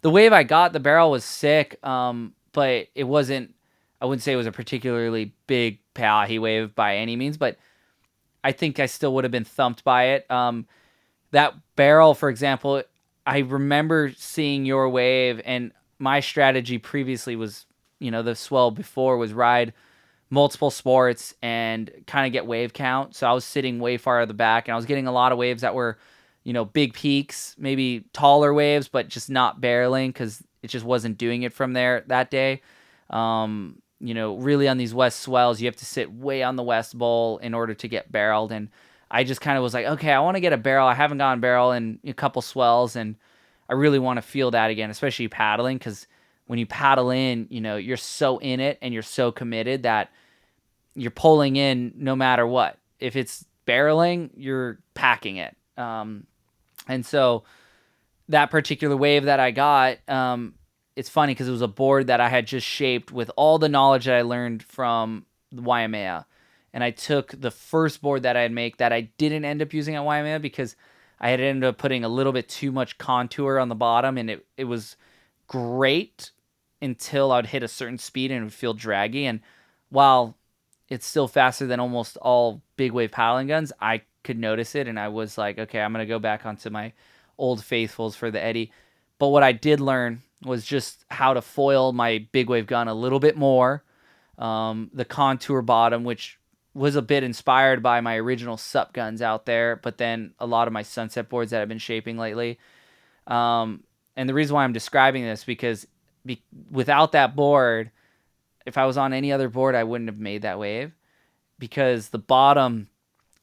the wave I got, the barrel was sick. But it wasn't, I wouldn't say it was a particularly big Pe'ahi wave by any means, but I think I still would have been thumped by it. That barrel, for example, I remember seeing your wave, and my strategy previously was, the swell before was ride multiple sports and kind of get wave count. So I was sitting way far at the back, and I was getting a lot of waves that were, big peaks, maybe taller waves, but just not barreling because it just wasn't doing it from there that day. Really on these west swells, you have to sit way on the west bowl in order to get barreled. And I just kind of was like, okay, I want to get a barrel. I haven't gotten barrel in a couple swells, and I really want to feel that again, especially paddling, because when you paddle in, you're so in it and you're so committed that you're pulling in no matter what. If it's barreling, you're packing it. And so that particular wave that I got, it's funny because it was a board that I had just shaped with all the knowledge that I learned from the Waimea. And I took the first board that I had made that I didn't end up using at Waimea because I had ended up putting a little bit too much contour on the bottom, and it was great until I'd hit a certain speed and it would feel draggy. And while it's still faster than almost all big wave paddling guns, I could notice it, and I was like, okay, I'm going to go back onto my old faithfuls for the Eddie. But what I did learn was just how to foil my big wave gun a little bit more. The contour bottom, which was a bit inspired by my original sup guns out there, but then a lot of my sunset boards that I've been shaping lately. And the reason why I'm describing this, because without that board, if I was on any other board, I wouldn't have made that wave, because the bottom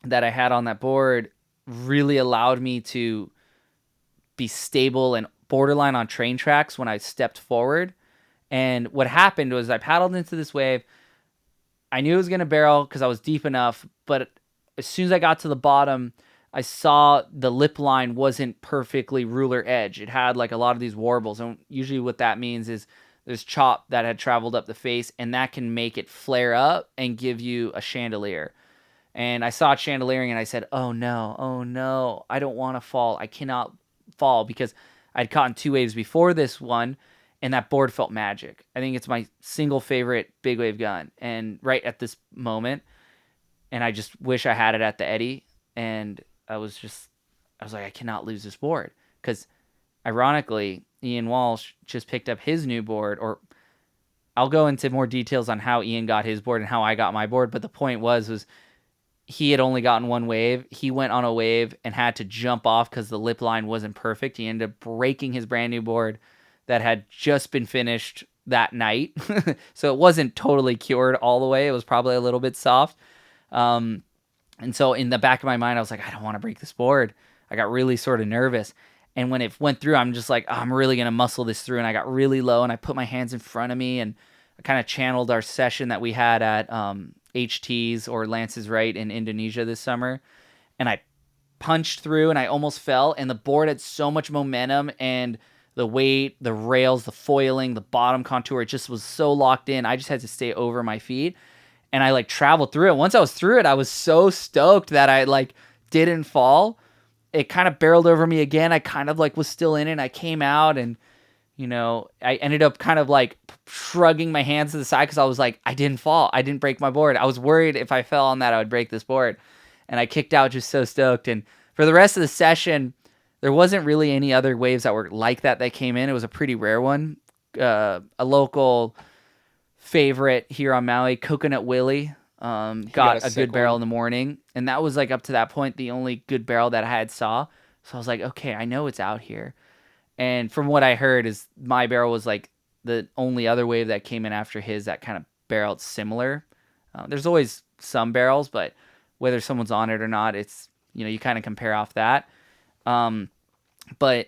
that I had on that board really allowed me to be stable and borderline on train tracks when I stepped forward. And what happened was I paddled into this wave. I knew it was going to barrel because I was deep enough, but as soon as I got to the bottom, I saw the lip line wasn't perfectly ruler edge. It had like a lot of these warbles. And usually what that means is there's chop that had traveled up the face, and that can make it flare up and give you a chandelier. And I saw it chandeliering and I said, oh no, I don't want to fall. I cannot fall because I'd caught in 2 waves before this one, and that board felt magic. I think it's my single favorite big wave gun. And right at this moment, and I just wish I had it at the Eddy. And I was like, I cannot lose this board. Because ironically, Ian Walsh just picked up his new board, or I'll go into more details on how Ian got his board and how I got my board. But the point was he had only gotten 1 wave. He went on a wave and had to jump off because the lip line wasn't perfect. He ended up breaking his brand new board that had just been finished that night. So it wasn't totally cured all the way. It was probably a little bit soft. And so in the back of my mind, I was like, I don't want to break this board. I got really sort of nervous. And when it went through, I'm just like, oh, I'm really going to muscle this through. And I got really low and I put my hands in front of me and I kind of channeled our session that we had at HT's or Lance's Right in Indonesia this summer. And I punched through and I almost fell. And the board had so much momentum and the weight, the rails, the foiling, the bottom contour, it just was so locked in. I just had to stay over my feet. And I like traveled through it. Once I was through it, I was so stoked that I like didn't fall. It kind of barreled over me again. I kind of like was still in it. And I came out and, you know, I ended up kind of like shrugging my hands to the side because I was like, I didn't fall. I didn't break my board. I was worried if I fell on that, I would break this board. And I kicked out just so stoked. And for the rest of the session, there wasn't really any other waves that were like that came in. It was a pretty rare one. A local favorite here on Maui, Coconut Willie, got a good barrel in the morning. And that was like up to that point the only good barrel that I had saw. So I was like, okay, I know it's out here. And from what I heard is my barrel was like the only other wave that came in after his that kind of barreled similar. There's always some barrels, but whether someone's on it or not, it's, you know, you kind of compare off that. But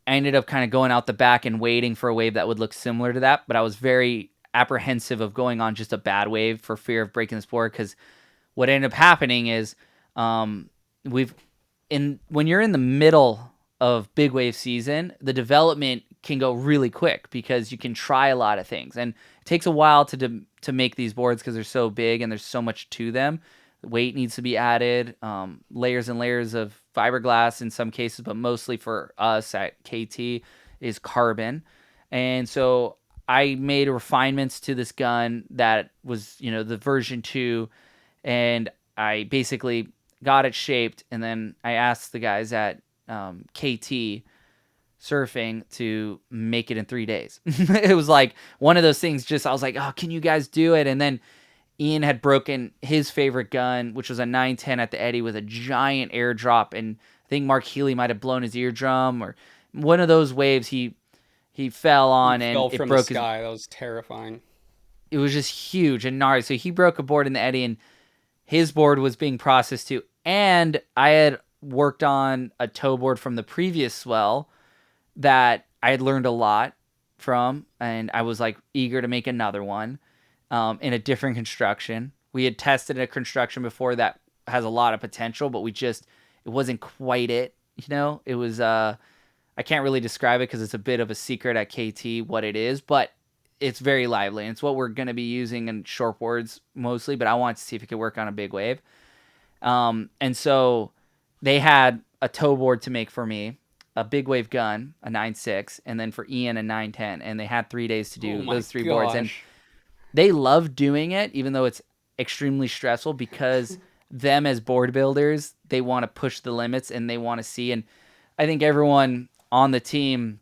I ended up kind of going out the back and waiting for a wave that would look similar to that. But I was very apprehensive of going on just a bad wave for fear of breaking this board, because what ended up happening is when you're in the middle of big wave season, the development can go really quick because you can try a lot of things, and it takes a while to make these boards because they're so big and there's so much to them. Weight needs to be added, layers and layers of fiberglass in some cases, but mostly for us at KT is carbon. And so I made refinements to this gun that was, you know, the version 2, and I basically got it shaped, and then I asked the guys at KT Surfing to make it in 3 days. It was like one of those things, just I was like, oh, can you guys do it? And then Ian had broken his favorite gun, which was a 910 at the Eddy with a giant airdrop, and I think Mark Healy might have blown his eardrum, or one of those waves he fell on and fell it from broke the sky. That was terrifying. It was just huge and gnarly. So he broke a board in the Eddy, and his board was being processed too. And I had worked on a tow board from the previous Swell that I had learned a lot from, and I was like eager to make another one in a different construction. We had tested a construction before that has a lot of potential, but it wasn't quite it. You know, it was I can't really describe it because it's a bit of a secret at KT what it is, but it's very lively. And it's what we're going to be using in short boards mostly, but I wanted to see if it could work on a big wave. And so they had a tow board to make for me, a big wave gun, a 9.6, and then for Ian, a 9.10. And they had 3 days to do those 3 boards. And they love doing it, even though it's extremely stressful, because them as board builders, they want to push the limits and they want to see. And I think everyone on the team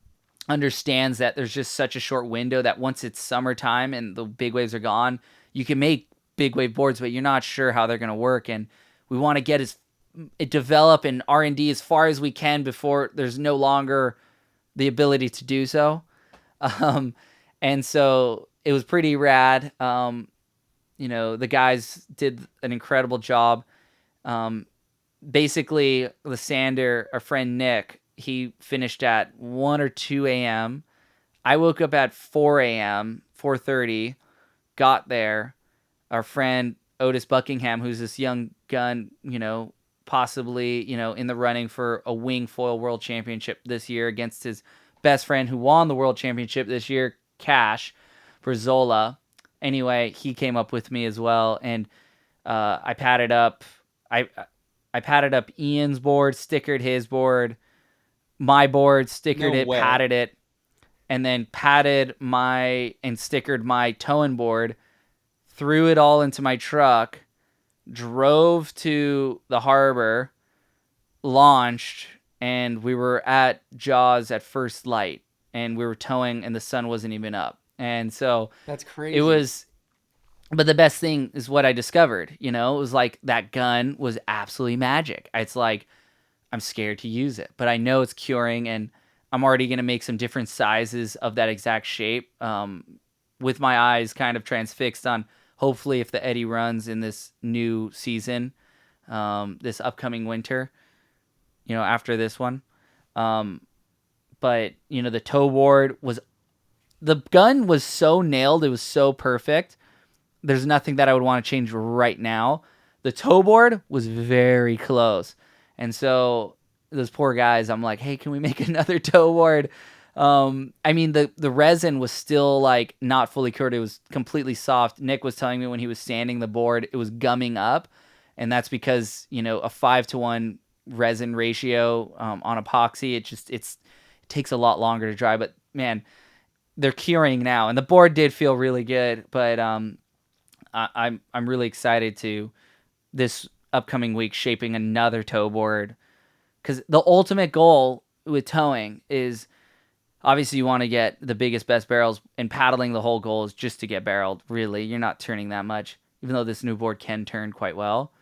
understands that there's just such a short window that once it's summertime and the big waves are gone, you can make big wave boards, but you're not sure how they're going to work. And we want to get it develop and R&D as far as we can before there's no longer the ability to do so. And so it was pretty rad. You know, the guys did an incredible job. Basically, the sander, our friend Nick, he finished at 1 or 2 a.m. I woke up at 4 a.m., 4:30, got there. Our friend Otis Buckingham, who's this young gun, possibly, in the running for a wing foil world championship this year against his best friend who won the world championship this year, Cash, for Zola. Anyway, he came up with me as well, and I padded up. I padded up Ian's board, stickered his board, my board, No stickered it, way. padded it, and then padded and stickered my towing board, threw it all into my truck, drove to the harbor, launched, and we were at Jaws at first light, and we were towing, and the sun wasn't even up. And so That's it crazy. was, but the best thing is what I discovered, it was like that gun was absolutely magic. It's like, I'm scared to use it, but I know it's curing, and I'm already going to make some different sizes of that exact shape, with my eyes kind of transfixed on hopefully if the Eddy runs in this new season, this upcoming winter, after this one. But, the toe board the gun was so nailed. It was so perfect. There's nothing that I would want to change right now. The toe board was very close. And so those poor guys, I'm like, hey, can we make another toe board? I mean, the resin was still like not fully cured. It was completely soft. Nick was telling me when he was sanding the board, it was gumming up. And that's because, a 5-to-1 resin ratio on epoxy. It takes a lot longer to dry. But man, they're curing now. And the board did feel really good. But I'm really excited to this upcoming week shaping another toe board, because the ultimate goal with towing is obviously you want to get the biggest, best barrels, and paddling the whole goal is just to get barreled. Really, you're not turning that much, even though this new board can turn quite well.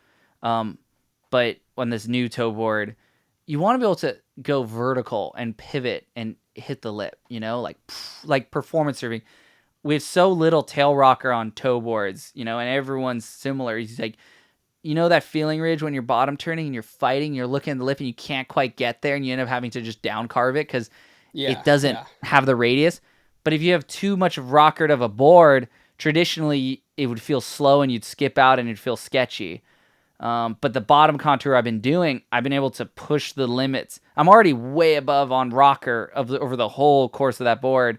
But on this new toe board, you want to be able to go vertical and pivot and hit the lip, like performance surfing. We have so little tail rocker on toe boards, and everyone's similar. He's like, that feeling, Ridge, when you're bottom turning and you're fighting, you're looking at the lip and you can't quite get there, and you end up having to just down carve it because it Yeah, doesn't yeah. have the radius. But if you have too much of rockered of a board, traditionally it would feel slow and you'd skip out and it'd feel sketchy. But the bottom contour I've been doing, I've been able to push the limits. I'm already way above on rocker over the whole course of that board,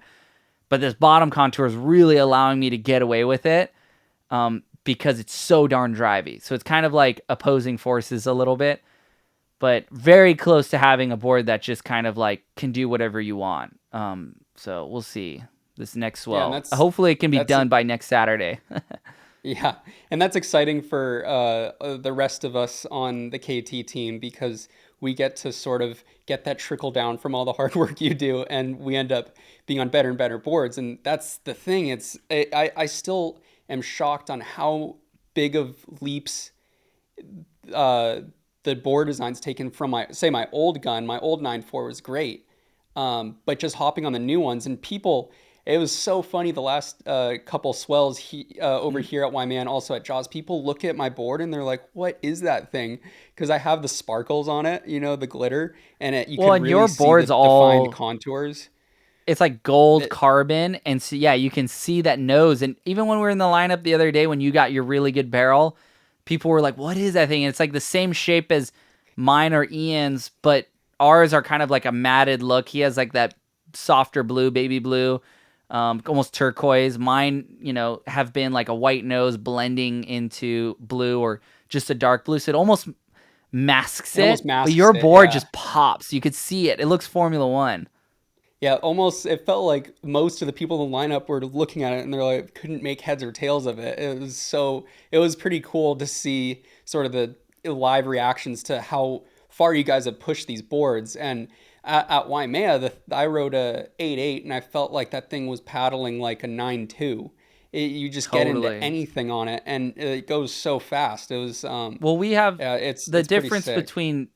but this bottom contour is really allowing me to get away with it, because it's so darn drivey. So it's kind of like opposing forces a little bit, but very close to having a board that just kind of like can do whatever you want. So we'll see this next Yeah, and swell. Hopefully it can be that's done by next Saturday. yeah, and that's exciting for the rest of us on the KT team, because we get to sort of get that trickle down from all the hard work you do, and we end up being on better and better boards. And that's the thing. I still am shocked on how big of leaps uh, the board design's taken from my old gun. My old 9.4 was great, but just hopping on the new ones, and people. It was so funny the last couple swells over here at Wyman, also at Jaws. People look at my board and they're like, "What is that thing?" Because I have the sparkles on it, the glitter, and you Well, can and really your see the board's defined all, contours. it's like gold That carbon, and so yeah, you can see that nose. And even when we were in the lineup the other day when you got your really good barrel, people were like, what is that thing? And it's like the same shape as mine or Ian's, but ours are kind of like a matted look. He has like that softer blue, baby blue, almost turquoise. Mine, have been like a white nose blending into blue or just a dark blue, so it almost masks it almost it, but masks your it. board Yeah. just pops. You could see it. It looks Formula One. Yeah, almost. It felt like most of the people in the lineup were looking at it and they're like, couldn't make heads or tails of it. It was pretty cool to see sort of the live reactions to how far you guys have pushed these boards. And at Waimea, I rode a 8.8 and I felt like that thing was paddling like a 9.2. You just get into Totally. anything on it and it goes so fast. It was, Well, we have yeah, the it's pretty difference sick. between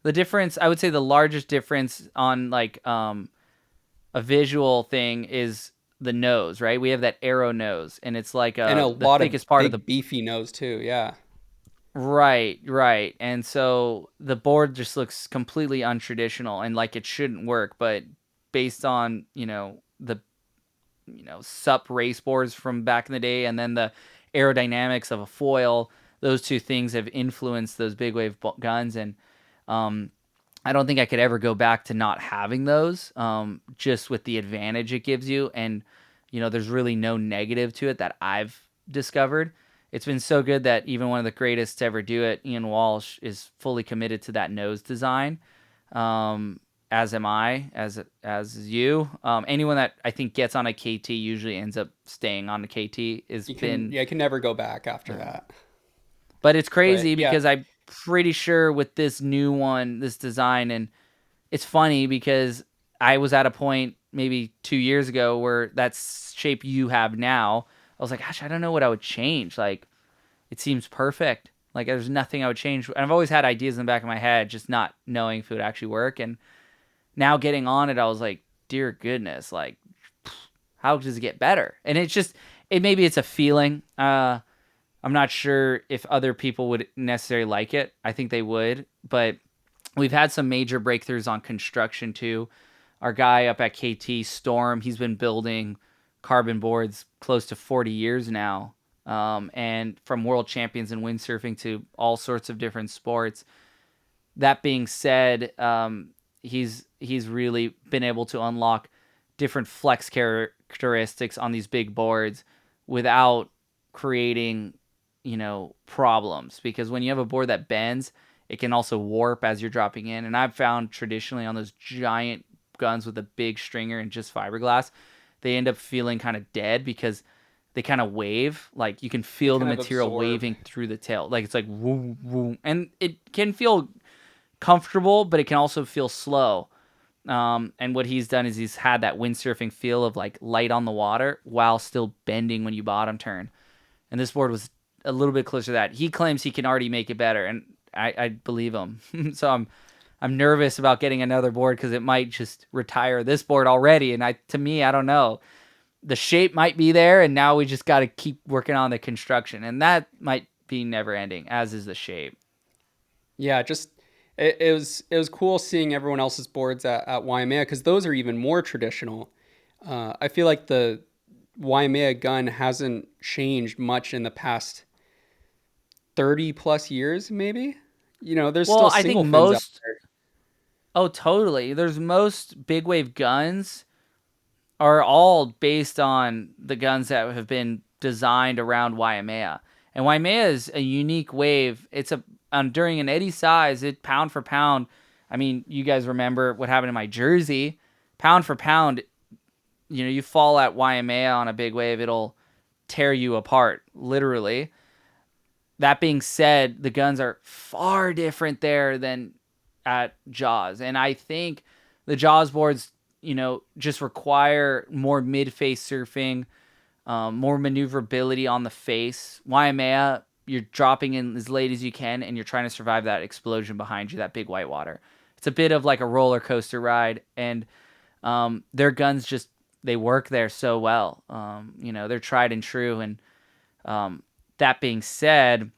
the difference. I would say the largest difference on like a visual thing is the nose, right? We have that arrow nose, and it's like And a the lot of thickest part of the. big beefy nose too. Yeah. Right, right. And so the board just looks completely untraditional and like it shouldn't work, but based on, the sup race boards from back in the day, and then the aerodynamics of a foil, those two things have influenced those big wave guns. And I don't think I could ever go back to not having those, just with the advantage it gives you. And, there's really no negative to it that I've discovered. It's been so good that even one of the greatest to ever do it, Ian Walsh, is fully committed to that nose design. As am I, as is you. Anyone that I think gets on a KT usually ends up staying on the KT. You can never go back after that. But it's crazy But, yeah. because I'm pretty sure with this new one, this design, and it's funny because I was at a point maybe 2 years ago where that shape you have now, I was like, gosh, I don't know what I would change. Like, it seems perfect. Like, there's nothing I would change. And I've always had ideas in the back of my head, just not knowing if it would actually work. And now getting on it, I was like, dear goodness, like, how does it get better? And maybe it's a feeling. I'm not sure if other people would necessarily like it. I think they would, but we've had some major breakthroughs on construction too. Our guy up at KT, Storm, he's been building carbon boards close to 40 years now. And from world champions in windsurfing to all sorts of different sports. That being said, he's really been able to unlock different flex characteristics on these big boards without creating, problems. Because when you have a board that bends, it can also warp as you're dropping in. And I've found traditionally on those giant guns with a big stringer and just fiberglass, they end up feeling kind of dead because they kind of wave. Like, you can feel the material waving through the tail. Like, it's like woo, woo. And it can feel comfortable, but it can also feel slow. And what he's done is he's had that windsurfing feel of like light on the water while still bending when you bottom turn. And this board was a little bit closer to that. He claims he can already make it better, and I believe him. So I'm nervous about getting another board because it might just retire this board already. And to me, I don't know. The shape might be there, and now we just got to keep working on the construction, and that might be never ending, as is the shape. Yeah, it was cool seeing everyone else's boards at Waimea, because those are even more traditional. I feel like the Waimea gun hasn't changed much in the past 30 plus years, maybe. There's still I single think fins most. out there. Oh, totally. There's most big wave guns are all based on the guns that have been designed around Waimea. And Waimea is a unique wave. It's during an eddy size, it pound for pound. I mean, you guys remember what happened in my Jersey. Pound for pound, you fall at Waimea on a big wave, it'll tear you apart, literally. That being said, the guns are far different there than at Jaws. And I think the Jaws boards, just require more mid-face surfing, more maneuverability on the face. Waimea, you're dropping in as late as you can, and you're trying to survive that explosion behind you, that big white water. It's a bit of like a roller coaster ride, and their guns they work there so well. They're tried and true. And that being said,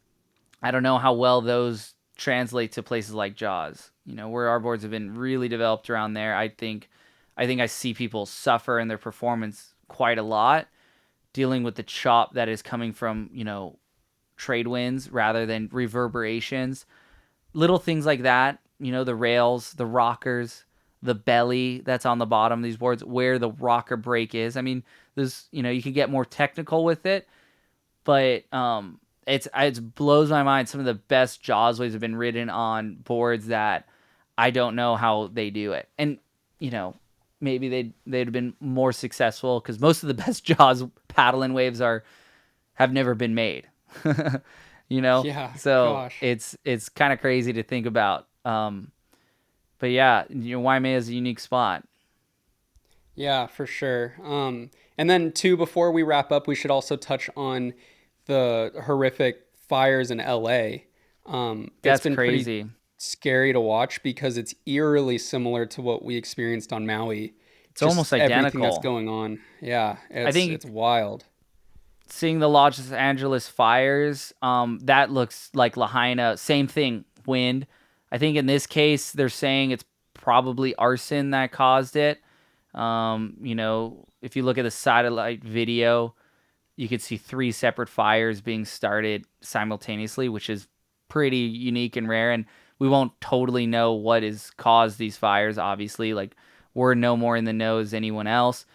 I don't know how well those translate to places like Jaws, where our boards have been really developed around there. I think I see people suffer in their performance quite a lot, dealing with the chop that is coming from, trade winds rather than reverberations. Little things like that, the rails, the rockers, the belly that's on the bottom of these boards, where the rocker brake is. I mean, there's, you can get more technical with it, but it blows my mind. Some of the best Jaws waves have been ridden on boards that I don't know how they do it. And, maybe they'd have been more successful because most of the best Jaws paddling waves have never been made. Yeah, So gosh. it's kind of crazy to think about. But yeah, Waimea is a unique spot. Yeah, for sure. And then too, before we wrap up, we should also touch on the horrific fires in LA. It's That's been pretty crazy. scary to watch because it's eerily similar to what we experienced on Maui. It's Just almost everything that's identical. going on. Yeah, I it's think wild. seeing the Los Angeles fires, that looks like Lahaina. Same thing, wind. I think in this case, they're saying it's probably arson that caused it. If you look at the satellite video, you could see 3 separate fires being started simultaneously, which is pretty unique and rare. And we won't totally know what has caused these fires, obviously. Like, we're no more in the know as anyone else,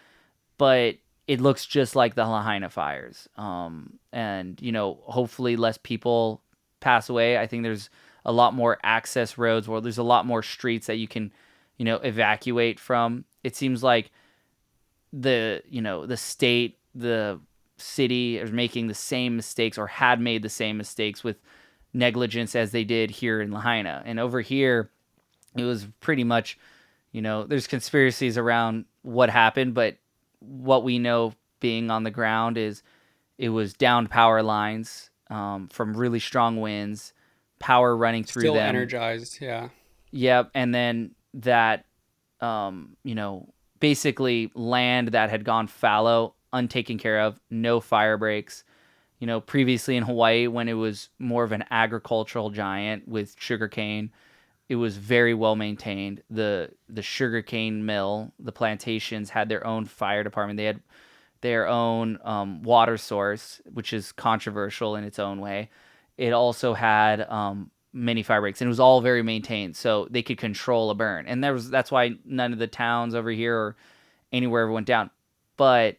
but it looks just like the Lahaina fires. And, hopefully less people pass away. I think there's a lot more access roads where there's a lot more streets that you can, evacuate from. It seems like the state, the city is making the same mistakes or had made the same mistakes with negligence as they did here in Lahaina. And over here, it was pretty much, there's conspiracies around what happened, but what we know being on the ground is it was downed power lines from really strong winds, power running through Still them. energized, yeah. Yep. And then that, basically land that had gone fallow, untaken care of, no fire breaks. Previously in Hawaii, when it was more of an agricultural giant with sugarcane, it was very well maintained. The sugarcane mill, the plantations had their own fire department. They had their own water source, which is controversial in its own way. It also had many fire breaks, and it was all very maintained, so they could control a burn. And that's why none of the towns over here or anywhere ever went down. But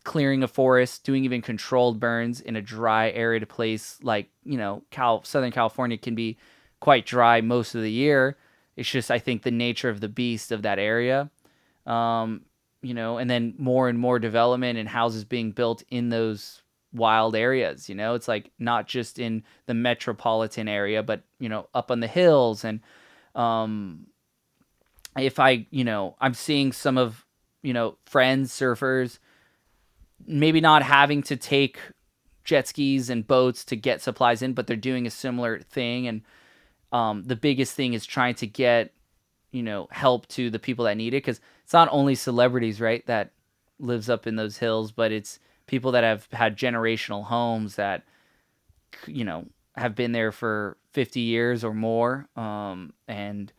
clearing a forest, doing even controlled burns in a dry, arid place like Southern California can be quite dry most of the year. It's just, I think, the nature of the beast of that area. And then more and more development and houses being built in those wild areas. It's like not just in the metropolitan area, but up on the hills. And if I'm seeing some of friends, surfers, maybe not having to take jet skis and boats to get supplies in, but they're doing a similar thing. And the biggest thing is trying to get help to the people that need it, because it's not only celebrities, right, that lives up in those hills, but it's people that have had generational homes that have been there for 50 years or more. And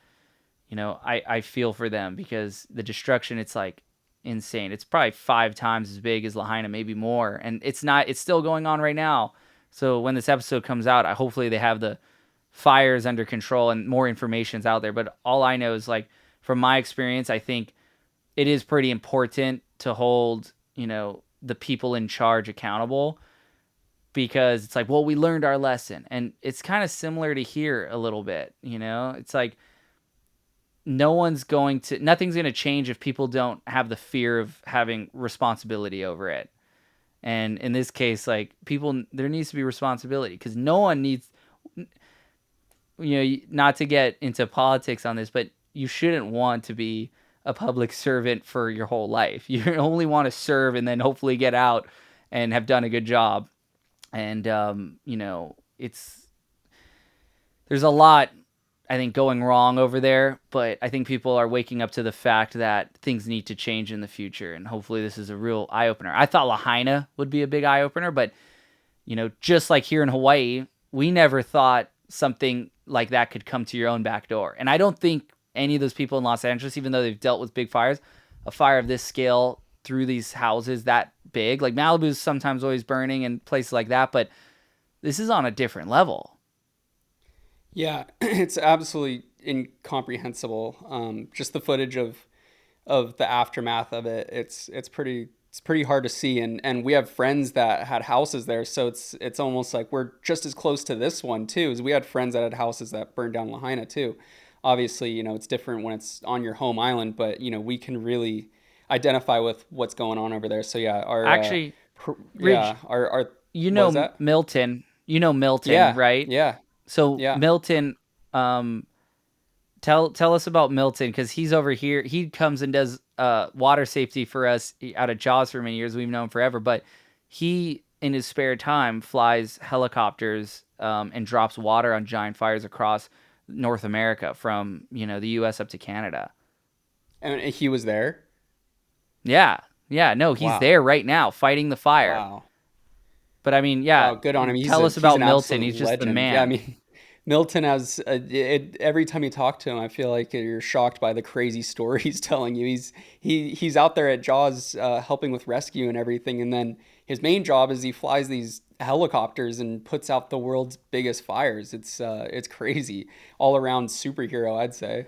I feel for them, because the destruction, it's like insane. It's probably 5 times as big as Lahaina, maybe more, and it's still going on right now. So when this episode comes out, hopefully they have the fires under control and more information's out there. But all I know is, like, from my experience, I think it is pretty important to hold the people in charge accountable, because it's like, well, we learned our lesson. And it's kind of similar to here a little bit. It's like nothing's going to change if people don't have the fear of having responsibility over it. And in this case, like, there needs to be responsibility, because no one needs, not to get into politics on this, but you shouldn't want to be a public servant for your whole life. You only want to serve and then hopefully get out and have done a good job. And, there's a lot, I think, going wrong over there, but I think people are waking up to the fact that things need to change in the future. And hopefully this is a real eye opener. I thought Lahaina would be a big eye opener, but, just like here in Hawaii, we never thought something like that could come to your own back door. And I don't think any of those people in Los Angeles, even though they've dealt with big fires, a fire of this scale through these houses that big, like Malibu's sometimes always burning and places like that, but this is on a different level. Yeah, it's absolutely incomprehensible. Just the footage of the aftermath of it. It's pretty hard to see, and we have friends that had houses there, so it's almost like we're just as close to this one too, as we had friends that had houses that burned down Lahaina too. Obviously, it's different when it's on your home island, but we can really identify with what's going on over there. So yeah, Actually, our what was that? Milton, Yeah, right? yeah, So yeah. Milton, tell us about Milton, because he's over here. He comes and does water safety for us out of Jaws for many years. We've known him forever, but he, in his spare time, flies helicopters and drops water on giant fires across North America, from the U.S. up to Canada. And he was there. Yeah, no, he's Wow. there right now fighting the fire. Wow. But I mean, yeah, Wow, good on him. tell us about an Milton. absolute He's just the legend. man. Yeah, I mean, Milton has every time you talk to him, I feel like you're shocked by the crazy story he's telling you. He's out there at Jaws helping with rescue and everything, and then his main job is he flies these helicopters and puts out the world's biggest fires. It's crazy, all around superhero, I'd say.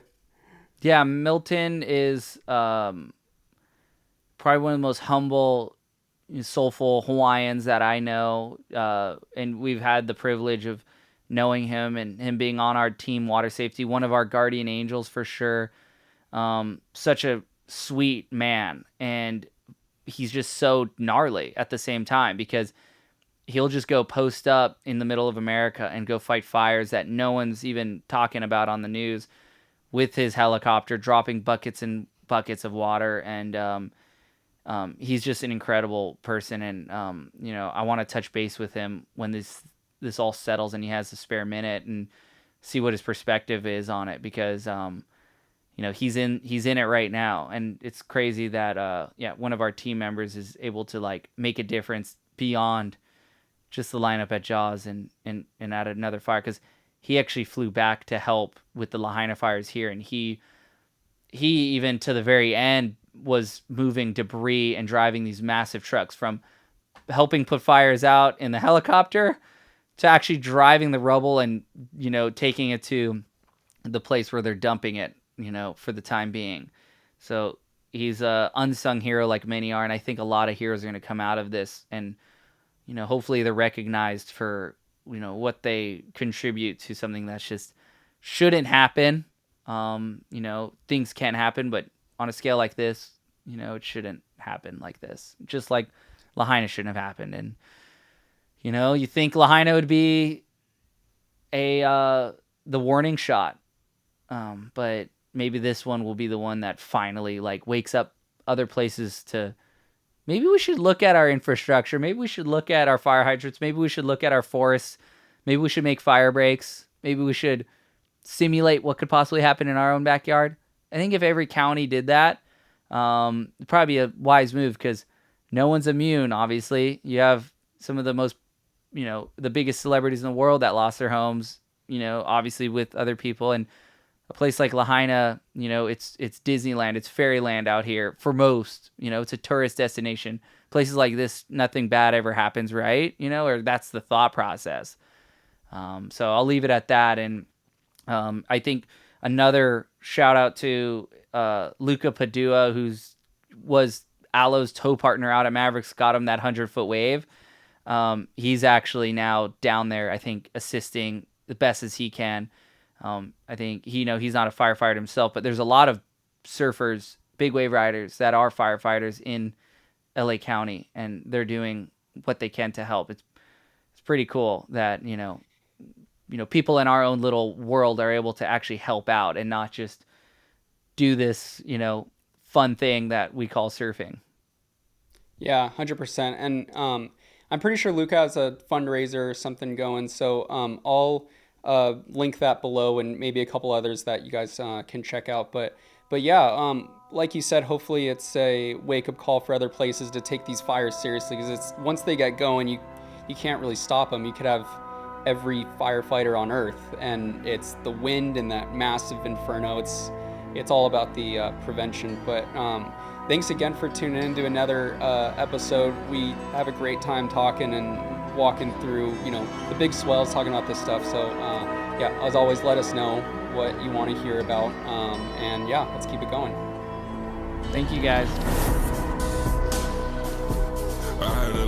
Yeah, Milton is probably one of the most humble, soulful Hawaiians that I know, and we've had the privilege of knowing him and him being on our team water safety, one of our guardian angels for sure. Such a sweet man, and he's just so gnarly at the same time because he'll just go post up in the middle of America and go fight fires that no one's even talking about on the news with his helicopter, dropping buckets and buckets of water. And he's just an incredible person. And I want to touch base with him when this all settles and he has a spare minute and see what his perspective is on it, because he's in it right now. And it's crazy that one of our team members is able to like make a difference beyond just the lineup at Jaws and at another fire, because he actually flew back to help with the Lahaina fires here, and he even to the very end was moving debris and driving these massive trucks, from helping put fires out in the helicopter to actually driving the rubble and taking it to the place where they're dumping it, for the time being. So he's a unsung hero like many are, and I think a lot of heroes are going to come out of this, and hopefully they're recognized for what they contribute to something that's just shouldn't happen. Things can happen, but on a scale like this, it shouldn't happen like this. Just like Lahaina shouldn't have happened. And you think Lahaina would be the warning shot, but maybe this one will be the one that finally like wakes up other places to. Maybe we should look at our infrastructure. Maybe we should look at our fire hydrants. Maybe we should look at our forests. Maybe we should make fire breaks. Maybe we should simulate what could possibly happen in our own backyard. I think if every county did that, it'd probably be a wise move, because no one's immune, obviously. You have some of the most, the biggest celebrities in the world that lost their homes, obviously with other people. And a place like Lahaina, it's Disneyland, it's fairyland out here for most. It's a tourist destination. Places like this, nothing bad ever happens, right? Or that's the thought process. So I'll leave it at that. And I think another shout out to Luca Padua, was Alo's tow partner out at Mavericks, got him that 100-foot wave. He's actually now down there, I think, assisting the best as he can. I think he's not a firefighter himself, but there's a lot of surfers, big wave riders that are firefighters in LA County, and they're doing what they can to help. It's pretty cool that people in our own little world are able to actually help out and not just do this fun thing that we call surfing. Yeah, 100%. And I'm pretty sure Luca has a fundraiser or something going, so I'll link that below, and maybe a couple others that you guys can check out. But yeah, like you said, hopefully it's a wake-up call for other places to take these fires seriously, because it's once they get going, you can't really stop them. You could have every firefighter on Earth, and it's the wind and that massive inferno. It's all about the prevention. But thanks again for tuning in to another episode. We have a great time talking and walking through, the big swells, talking about this stuff. So yeah, as always, let us know what you want to hear about. And yeah, let's keep it going. Thank you, guys. I had a